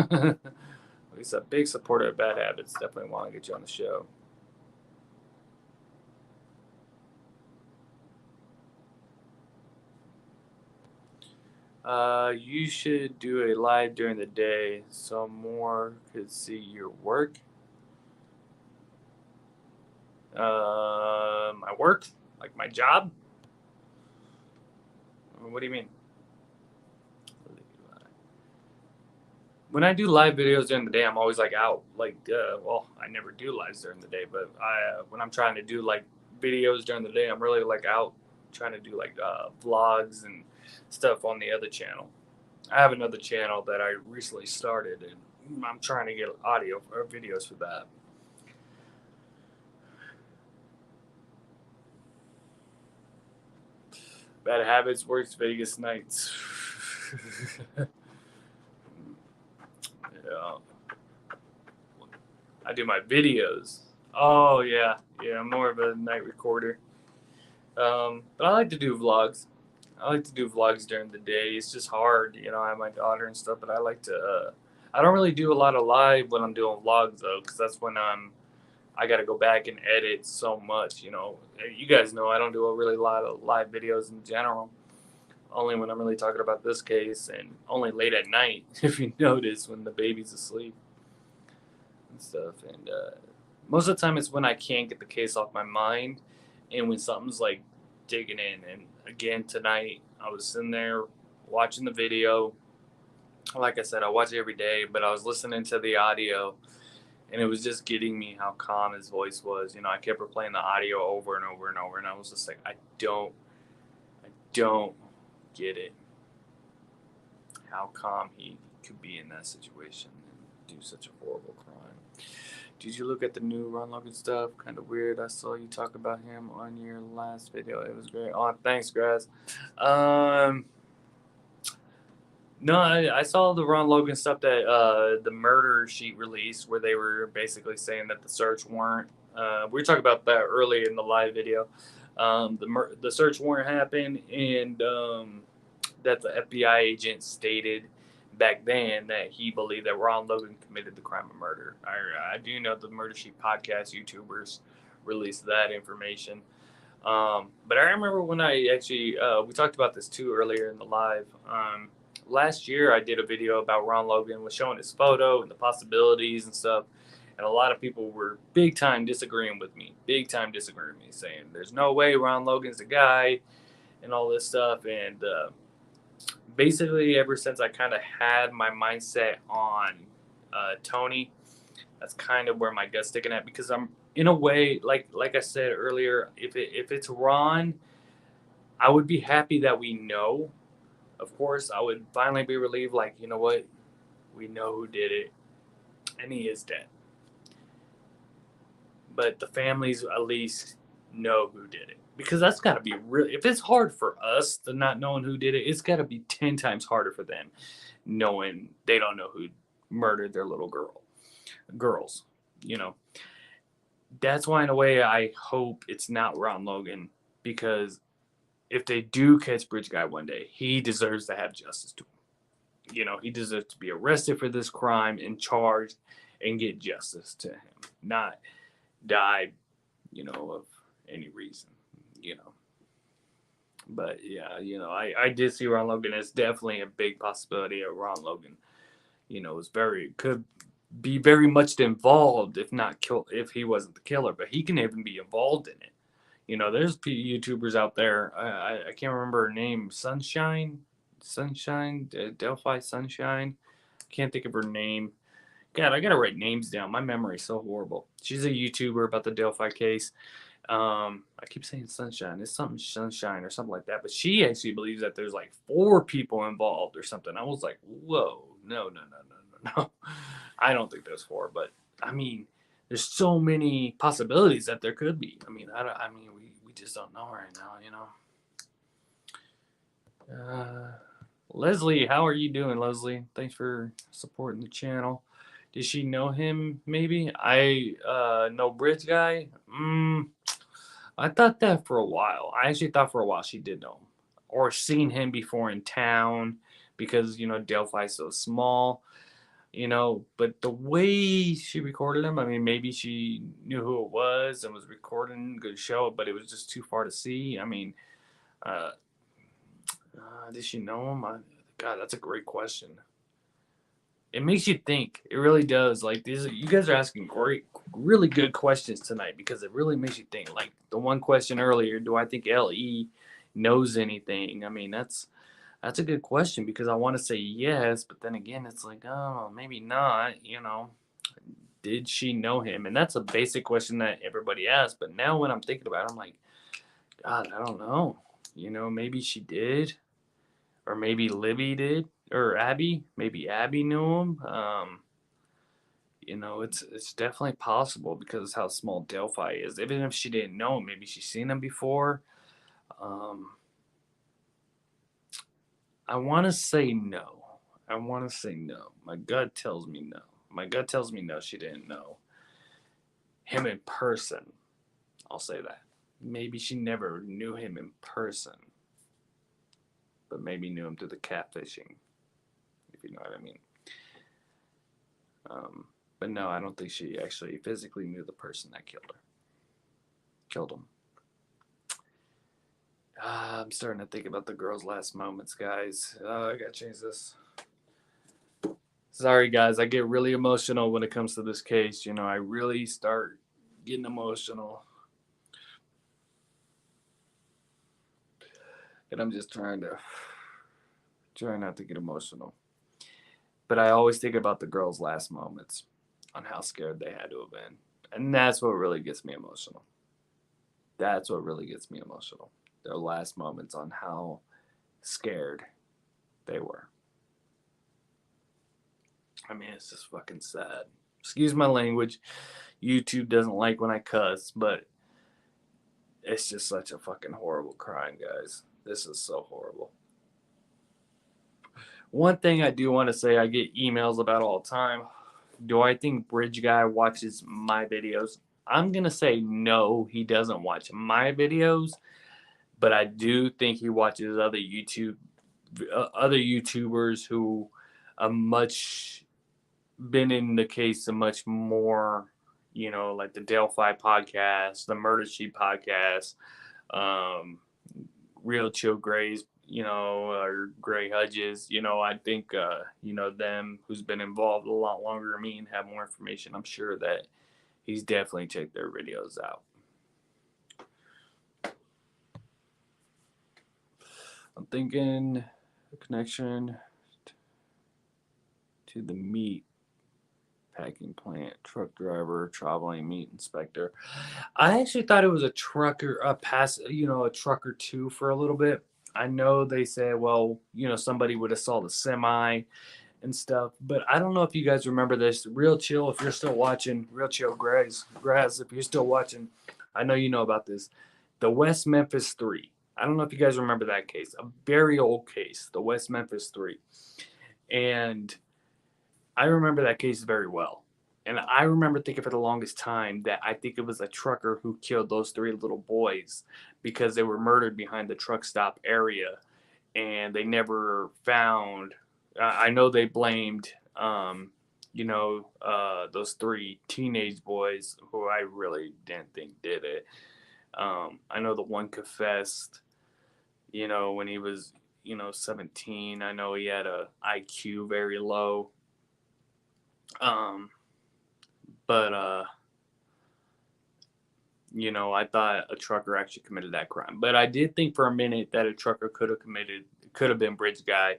Luis, a big supporter of Bad Habits. Definitely want to get you on the show. You should do a live during the day so more could see your work. My work? Like my job? What do you mean? When I do live videos during the day, I'm always like out. Well, I never do lives during the day, but when I'm trying to do like videos during the day, I'm really like out trying to do like vlogs and stuff on the other channel. I have another channel that I recently started, and I'm trying to get audio or videos for that. Bad Habits works Vegas nights. Yeah. I do my videos. Oh yeah, I'm more of a night recorder. But I like to do vlogs. I like to do vlogs during the day. It's just hard, I have my daughter and stuff. But I like to. I don't really do a lot of live when I'm doing vlogs though, because that's when I got to go back and edit so much. You guys know I don't do a really lot of live videos in general. Only when I'm really talking about this case, and only late at night, if you notice, when the baby's asleep and stuff. And most of the time, it's when I can't get the case off my mind, and when something's like digging in. And again, tonight I was sitting there watching the video. Like I said, I watch it every day, but I was listening to the audio, and it was just getting me how calm his voice was. I kept replaying the audio over and over and over, and I was just like, I don't get it. How calm he could be in that situation and do such a horrible crime. Did you look at the new Ron Logan stuff? Kind of weird. I saw you talk about him on your last video. It was great. Oh, thanks, guys. No, I saw the Ron Logan stuff that the murder sheet released, where they were basically saying that the search warrant. We were talking about that earlier in the live video. The search warrant happened, and that the FBI agent stated back then that he believed that Ron Logan committed the crime of murder. I do know the Murder Sheet podcast YouTubers released that information. But I remember when I actually, we talked about this too earlier in the live. Last year I did a video about Ron Logan, was showing his photo and the possibilities and stuff. And a lot of people were big time disagreeing with me, saying there's no way Ron Logan's the guy and all this stuff. And basically, ever since I kind of had my mindset on Tony, that's kind of where my gut's sticking at, because I'm, in a way, like I said earlier, if it's Ron, I would be happy that we know. Of course, I would finally be relieved, like, you know what? We know who did it, and he is dead. But the families at least know who did it. Because that's got to be really, if it's hard for us to not knowing who did it, it's got to be 10 times harder for them knowing they don't know who murdered their little girls. That's why, in a way, I hope it's not Ron Logan, because if they do catch Bridge Guy one day, he deserves to have justice to him. He deserves to be arrested for this crime and charged and get justice to him, not die, of any reason, you know. But yeah, I did see Ron Logan. It's definitely a big possibility of Ron Logan, could be very much involved if not kill if he wasn't the killer, but he can even be involved in it. There's YouTubers out there. I can't remember her name. Sunshine, Delphi Sunshine. Can't think of her name. God, I gotta write names down. My memory's so horrible. She's a YouTuber about the Delphi case. I keep saying Sunshine. It's something Sunshine or something like that. But she actually believes that there's like 4 people involved or something. I was like, whoa, no, no, no, no, no, no. I don't think there's 4, but I mean, there's so many possibilities that there could be. I mean, we just don't know right now. Leslie, how are you doing, Leslie? Thanks for supporting the channel. Did she know him? Maybe I know Bridge Guy. I thought that for a while. I actually thought for a while she did know him or seen him before in town because Delphi's so small. But the way she recorded him, I mean, maybe she knew who it was and was recording, good show, but it was just too far to see. I mean, uh, did she know him? God, that's a great question. It makes you think. It really does. Like you guys are asking really good questions tonight because it really makes you think. Like the one question earlier, do I think LE knows anything? I mean, that's a good question because I want to say yes, but then again, it's like, oh, maybe not. Did she know him? And that's a basic question that everybody asks. But now when I'm thinking about it, I'm like, God, I don't know. Maybe she did, or maybe Libby did, or Abby. Maybe Abby knew him. It's definitely possible because how small Delphi is. Even if she didn't know him, maybe she's seen him before. I want to say no. My gut tells me no. My gut tells me no, she didn't know him in person. I'll say that. Maybe she never knew him in person, but maybe knew him through the catfishing, if you know what I mean. But no, I don't think she actually physically knew the person that killed him. I'm starting to think about the girl's last moments, guys. I gotta change this. Sorry, guys. I get really emotional when it comes to this case. I really start getting emotional. And I'm just trying not to get emotional. But I always think about the girl's last moments on how scared they had to have been. And that's what really gets me emotional. Their last moments on how scared they were. I mean, it's just fucking sad. Excuse my language. YouTube doesn't like when I cuss, but it's just such a fucking horrible crime, guys. This is so horrible. One thing I do want to say, I get emails about all the time. Do I think Bridge Guy watches my videos? I'm going to say no, he doesn't watch my videos, but I do think he watches other YouTubers who are much been in the case of much more, like the Delphi podcast, the Murder Sheet podcast, Real Chill Grays, or Gray Hudges. I think, them who's been involved a lot longer than me and have more information. I'm sure that he's definitely checked their videos out. I'm thinking a connection to the meat packing plant, truck driver, traveling meat inspector. I actually thought it was a trucker, a trucker too for a little bit. I know they said, well, somebody would have saw the semi and stuff, but I don't know if you guys remember this. Real Chill, if you're still watching, Real Chill Grass, if you're still watching, I know you know about this. The West Memphis 3. I don't know if you guys remember that case. A very old case, the West Memphis 3. And I remember that case very well. And I remember thinking for the longest time that I think it was a trucker who killed those three little boys because they were murdered behind the truck stop area and they never found. I know they blamed, those three teenage boys who I really didn't think did it. I know the one confessed, when he was, 17. I know he had a IQ very low. Um, but I thought a trucker actually committed that crime. But I did think for a minute that a trucker could have been Bridge Guy.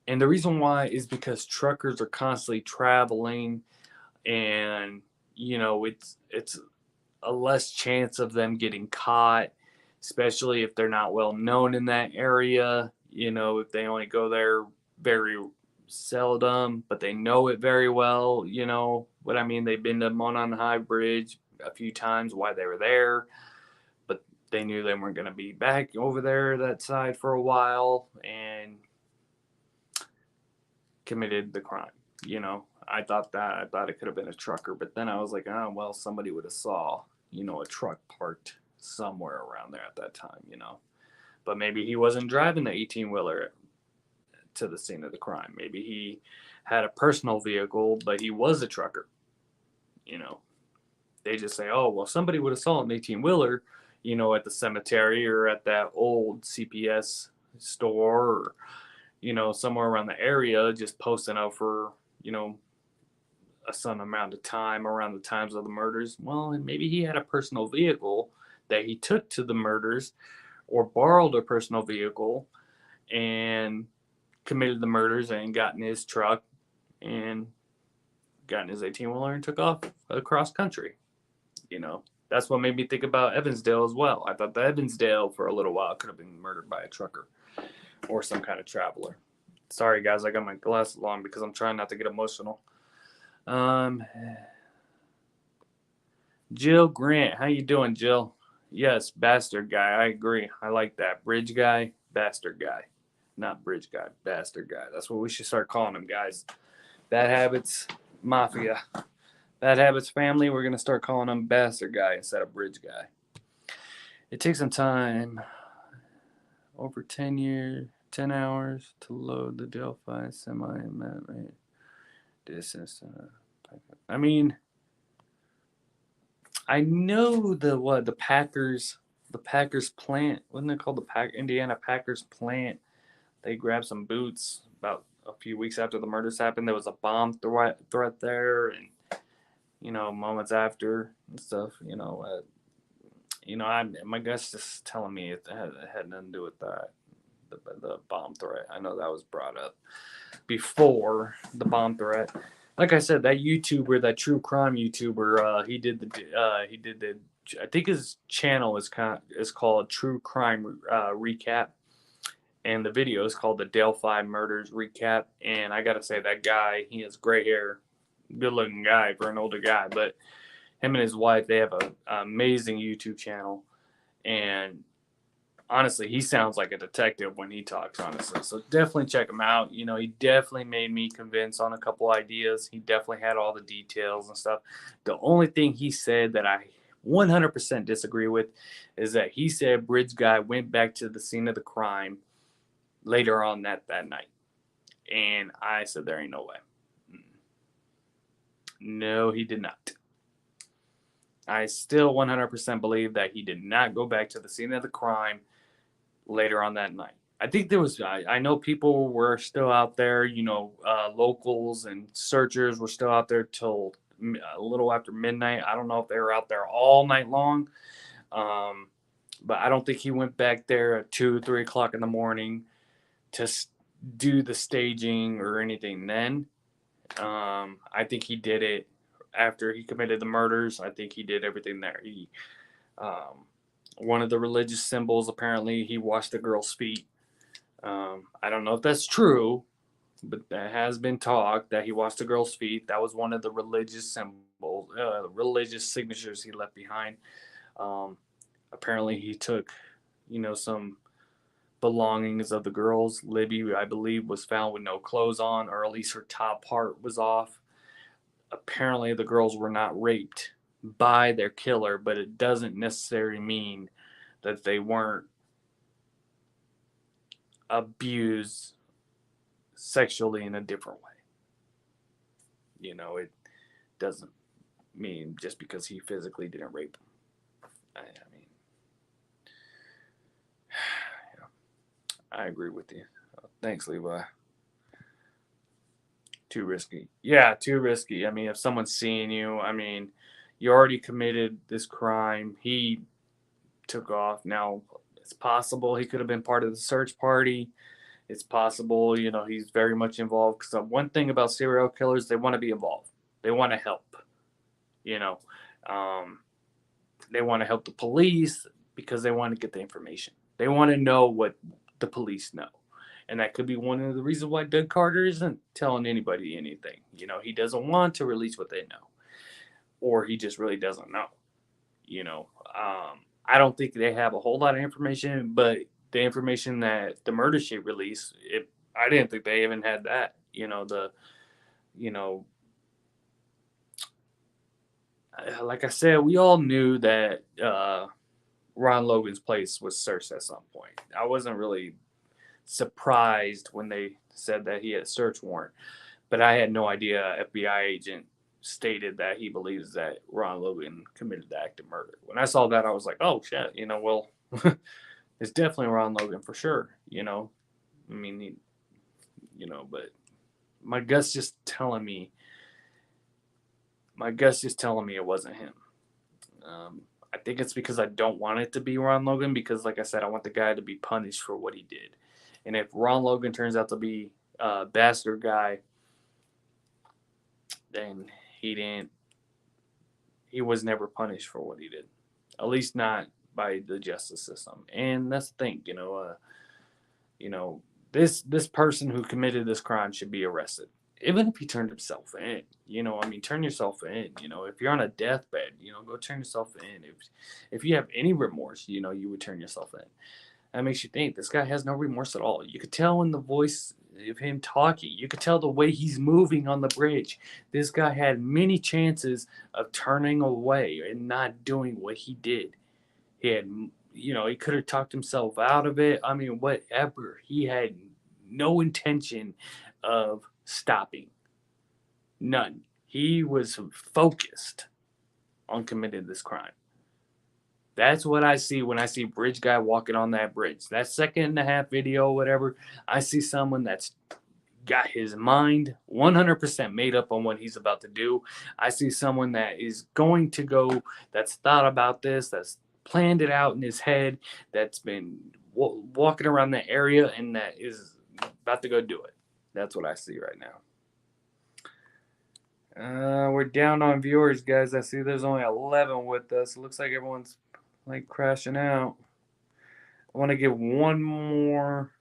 And the reason why is because truckers are constantly traveling, and it's a less chance of them getting caught, especially if they're not well known in that area. If they only go there very seldom, but they know it very well. You know what I mean? They've been to Monon High Bridge a few times while they were there, but they knew they weren't going to be back over there that side for a while and committed the crime. I thought it could have been a trucker, but then I was like, oh well, somebody would have saw a truck parked somewhere around there at that time. But maybe he wasn't driving the 18-wheeler to the scene of the crime. Maybe he had a personal vehicle, but he was a trucker. You know, they just say, oh, well, somebody would have saw an 18-wheeler, at the cemetery or at that old CPS store or, somewhere around the area, just posting out for, a certain amount of time around the times of the murders. Well, maybe he had a personal vehicle that he took to the murders or borrowed a personal vehicle and committed the murders and got in his truck and got in his 18-wheeler and took off across country. That's what made me think about Evansdale as well. I thought the Evansdale for a little while could have been murdered by a trucker or some kind of traveler. Sorry, guys, I got my glasses on because I'm trying not to get emotional. Jill Grant, how you doing, Jill? Yes, bastard guy. I agree. I like that. Bridge guy, bastard guy. Not bridge guy, bastard guy. That's what we should start calling him, guys. Bad Habits Mafia. Bad Habits family, we're going to start calling him bastard guy instead of bridge guy. It takes some time, over 10 years, 10 hours to load the Delphi semi distance. I mean, I know the Packers plant, wasn't it called the Indiana Packers plant? They grabbed some boots about a few weeks after the murders happened. There was a bomb threat there, and moments after and stuff. My gut's just telling me it had nothing to do with that. The bomb threat. I know that was brought up before the bomb threat. Like I said, that YouTuber, that true crime YouTuber, he did the. I think his channel is called True Crime Recap, and the video is called the Delphi Murders Recap. And I gotta say, that guy, he has gray hair, good looking guy for an older guy, but him and his wife, they have an amazing YouTube channel, and honestly, he sounds like a detective when he talks, honestly. So definitely check him out. He definitely made me convinced on a couple ideas. He definitely had all the details and stuff. The only thing he said that I 100% disagree with is that he said Bridge Guy went back to the scene of the crime later on that night. And I said, there ain't no way. No, he did not. I still 100% believe that he did not go back to the scene of the crime later on that night. I think I know people were still out there, locals and searchers were still out there till a little after midnight. I don't know if they were out there all night long, but I don't think he went back there at 2, 3 o'clock in the morning to do the staging or anything then. I think he did it after he committed the murders. I think he did everything there. One of the religious symbols, apparently, he washed the girl's feet. I don't know if that's true, but that has been talked that he washed the girl's feet. That was one of the religious symbols, religious signatures he left behind. Apparently, he took, some belongings of the girls. Libby, I believe, was found with no clothes on, or at least her top part was off. apparently the girls were not raped by their killer, but it doesn't necessarily mean that they weren't abused sexually in a different way. It doesn't mean just because he physically didn't rape them. I mean, yeah, I agree with you. Thanks, Levi. Too risky. Yeah, too risky. I mean, if someone's seeing you, I mean, you already committed this crime. He took off. Now, it's possible he could have been part of the search party. It's possible, he's very much involved. Because one thing about serial killers, they want to be involved. They want to help. You know, um, they want to help the police because they want to get the information. They want to know what the police know. And that could be one of the reasons why Doug Carter isn't telling anybody anything. He doesn't want to release what they know, or he just really doesn't know. I don't think they have a whole lot of information, but the information that the murder sheet released, I didn't think they even had that. Like I said, we all knew that Ron Logan's place was searched at some point. I wasn't really surprised when they said that he had a search warrant, but I had no idea FBI agent stated that he believes that Ron Logan committed the act of murder. When I saw that, I was like, oh shit, well, it's definitely Ron Logan for sure. I mean, but my gut's just telling me it wasn't him. I think it's because I don't want it to be Ron Logan because, like I said, I want the guy to be punished for what he did. And if Ron Logan turns out to be a bastard guy, then he was never punished for what he did. At least not by the justice system. And that's the thing, this person who committed this crime should be arrested. Even if he turned himself in, turn yourself in. If you're on a deathbed, go turn yourself in. If you have any remorse, you would turn yourself in. That makes you think this guy has no remorse at all. You could tell in the voice of him talking. You could tell the way he's moving on the bridge. This guy had many chances of turning away and not doing what he did. He had, he could have talked himself out of it. I mean, whatever. He had no intention of stopping. None. He was focused on committing this crime. That's what I see when I see bridge guy walking on that bridge. That 1.5-second video, whatever, I see someone that's got his mind 100% made up on what he's about to do. I see someone that is going to go, that's thought about this, that's planned it out in his head, that's been walking around the area, and that is about to go do it. That's what I see right now. We're down on viewers, guys. I see there's only 11 with us. It looks like everyone's crashing out. I want to give one more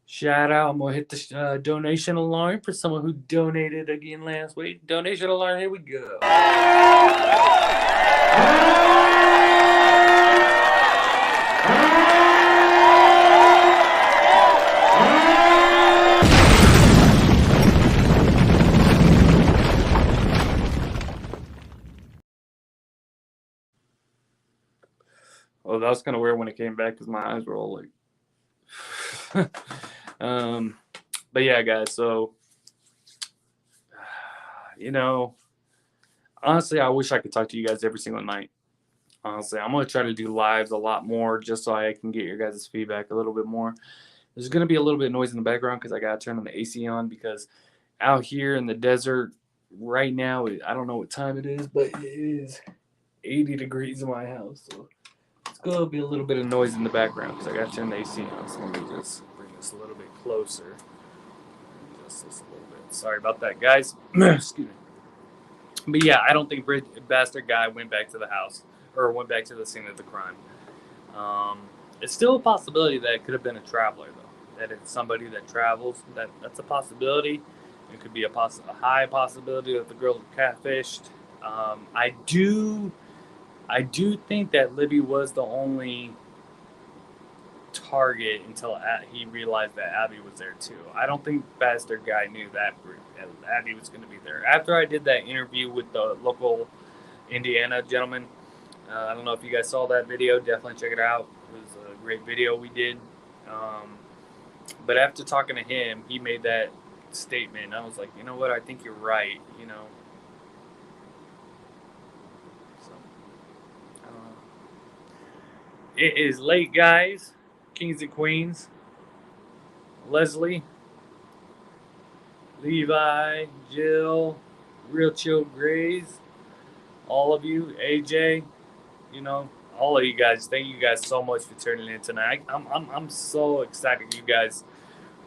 shout out. I'm going to hit the donation alarm for someone who donated again last week. Donation alarm, here we go. Oh, that was kind of weird when it came back because my eyes were all like. But yeah, guys. So, honestly, I wish I could talk to you guys every single night. Honestly, I'm gonna try to do lives a lot more just so I can get your guys' feedback a little bit more. There's gonna be a little bit of noise in the background because I gotta turn on the AC on because out here in the desert right now, I don't know what time it is, but it is 80 degrees in my house. So it's going to be a little bit of noise in the background because I got to turn the AC on. So let me just bring this a little bit closer. Just this a little bit. Sorry about that, guys. Excuse me. But yeah, I don't think Bastard Guy went back to the house or went back to the scene of the crime. It's still a possibility that it could have been a traveler, though. That it's somebody that travels. That's a possibility. It could be a high possibility that the girl was catfished. I do think that Libby was the only target until he realized that Abby was there too. I don't think Bastard Guy knew that Abby was going to be there. After I did that interview with the local Indiana gentleman, I don't know if you guys saw that video. Definitely check it out. It was a great video we did. But after talking to him, he made that statement. I was like, you know what? I think you're right. You know. So, I don't know. It is late, guys. Kings and Queens. Leslie, Levi, Jill, Real Chill Grays, all of you, AJ, you know, all of you guys. Thank you guys so much for tuning in tonight. I'm so excited you guys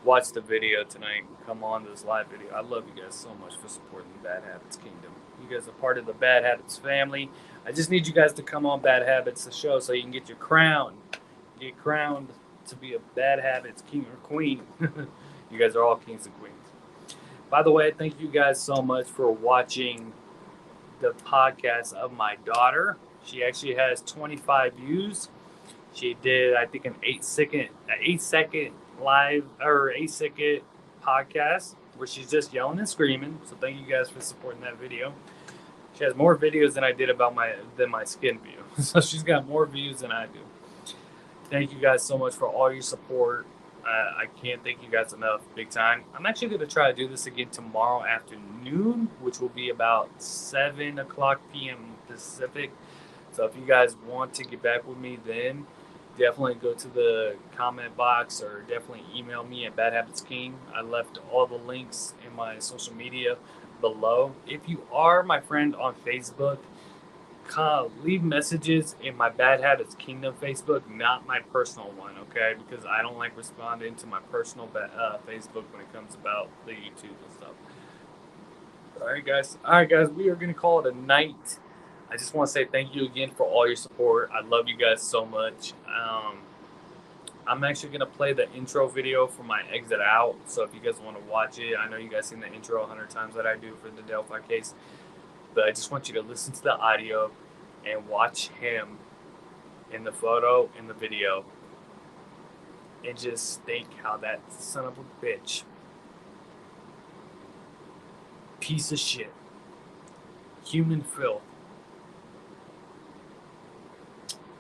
watch the video tonight. Come on this live video. I love you guys so much for supporting Bad Habits Kingdom. You guys are part of the Bad Habits family. I just need you guys to come on Bad Habits, the show, so you can get your crown. Get crowned to be a Bad Habits king or queen. You guys are all kings and queens. By the way, thank you guys so much for watching the podcast of my daughter. She actually has 25 views. She did, I think, an 8-second live or 8-second podcast where she's just yelling and screaming. So thank you guys for supporting that video. She has more videos than I did about my skin view. So she's got more views than I do. Thank you guys so much for all your support. I can't thank you guys enough, big time. I'm actually going to try to do this again tomorrow afternoon, which will be about 7 o'clock p.m. Pacific. So if you guys want to get back with me then, definitely go to the comment box or definitely email me at badhabitsking. I left all the links in my social media below. If you are my friend on Facebook, leave messages in my Bad Habits Kingdom Facebook, not my personal one, okay? Because I don't like responding to my personal Facebook when it comes about the YouTube and stuff. All right, guys. We are going to call it a night. I just want to say thank you again for all your support. I love you guys so much. I'm actually going to play the intro video for my exit out. So if you guys want to watch it, I know you guys seen the intro 100 times that I do for the Delphi case. But I just want you to listen to the audio and watch him in the photo, in the video, and just think how that son of a bitch, piece of shit, human filth,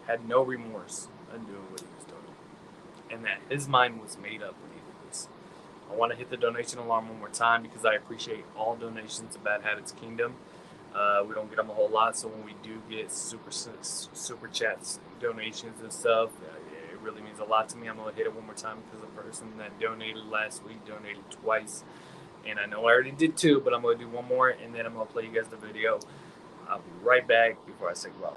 had no remorse in doing what he was doing. And that his mind was made up when he did this. I want to hit the donation alarm one more time because I appreciate all donations to Bad Habits Kingdom. We don't get them a whole lot, so when we do get super chats, donations and stuff, it really means a lot to me. I'm going to hit it one more time because the person that donated last week donated twice. And I know I already did 2, but I'm going to do one more, and then I'm going to play you guys the video. I'll be right back before I say goodbye.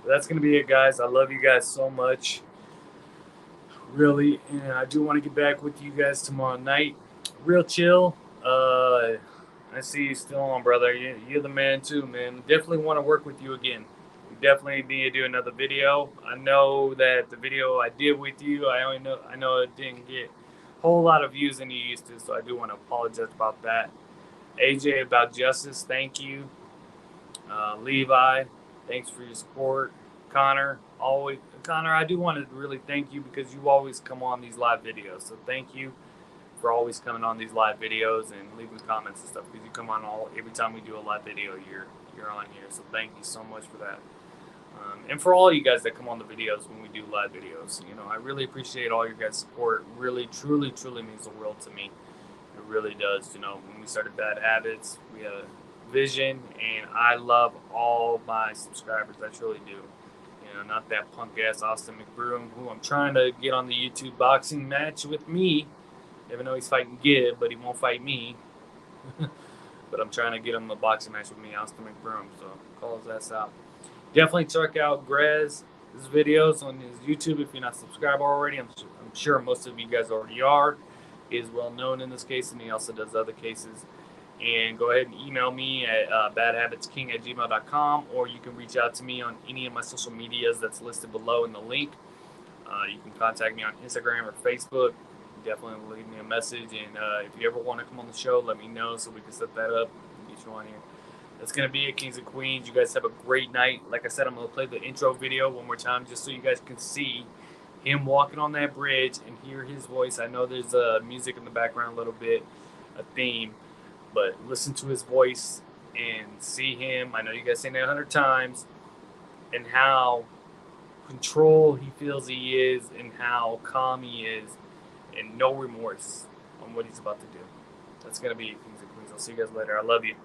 That's going to be it, guys. I love you guys so much. Really. And I do want to get back with you guys tomorrow night. Real chill. I see you still on, brother. You're the man, too, man. Definitely want to work with you again. We definitely need to do another video. I know that the video I did with you, I know it didn't get a whole lot of views than you used to, so I do want to apologize about that. AJ, about justice, thank you. Levi, thanks for your support. Connor, I do want to really thank you because you always come on these live videos. So thank you for always coming on these live videos and leaving comments and stuff, because you come on every time we do a live video, you're on here. So thank you so much for that. And for all you guys that come on the videos when we do live videos, I really appreciate all your guys' support. Really, truly, truly means the world to me. It really does. When we started Bad Habits, we had a vision, and I love all my subscribers. I truly do. Not that punk ass Austin McBroom, who I'm trying to get on the YouTube boxing match with me, even though he's fighting Gibb, but he won't fight me. But I'm trying to get him a boxing match with me, Austin McBroom. So call his ass out. Definitely check out Grez's videos on his YouTube if you're not subscribed already. I'm sure most of you guys already are. He is well known in this case, and he also does other cases. And go ahead and email me at badhabitsking@gmail.com, or you can reach out to me on any of my social medias that's listed below in the link. You can contact me on Instagram or Facebook. Definitely leave me a message. And if you ever want to come on the show, let me know so we can set that up and get you on here. That's going to be it, Kings and Queens. You guys have a great night. Like I said, I'm going to play the intro video one more time just so you guys can see him walking on that bridge and hear his voice. I know there's music in the background a little bit, a theme, but listen to his voice and see him. I know you guys seen it 100 times, and how control he feels he is, and how calm he is, and no remorse on what he's about to do. That's going to be it, Kings and Queens. I'll see you guys later. I love you.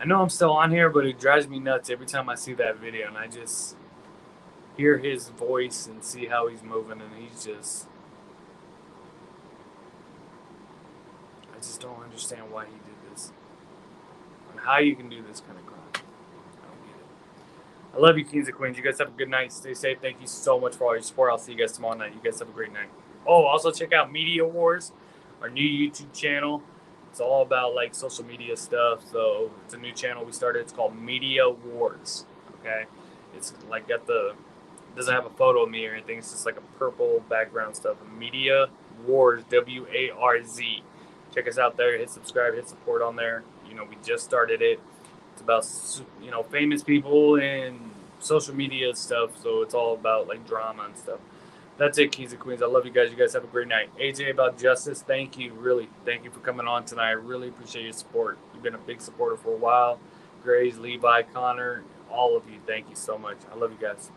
I know I'm still on here, but it drives me nuts every time I see that video, and I just hear his voice and see how he's moving, and he's just, I just don't understand why he did this and how you can do this kind of crime. I don't get it. I love you, Kings and Queens. You guys have a good night. Stay safe. Thank you so much for all your support. I'll see you guys tomorrow night. You guys have a great night. Oh, also check out Media Wars, our new YouTube channel. It's all about like social media stuff. So it's a new channel we started. It's called Media Wars. Okay, it's like got the, it doesn't have a photo of me or anything. It's just like a purple background stuff. Media Wars, WARZ. Check us out there. Hit subscribe. Hit support on there. You know, we just started it. It's about, you know, famous people and social media stuff. So it's all about like drama and stuff. That's it, Kings and Queens. I love you guys. You guys have a great night. AJ about Justice, thank you. Really, thank you for coming on tonight. I really appreciate your support. You've been a big supporter for a while. Grace, Levi, Connor, all of you, thank you so much. I love you guys.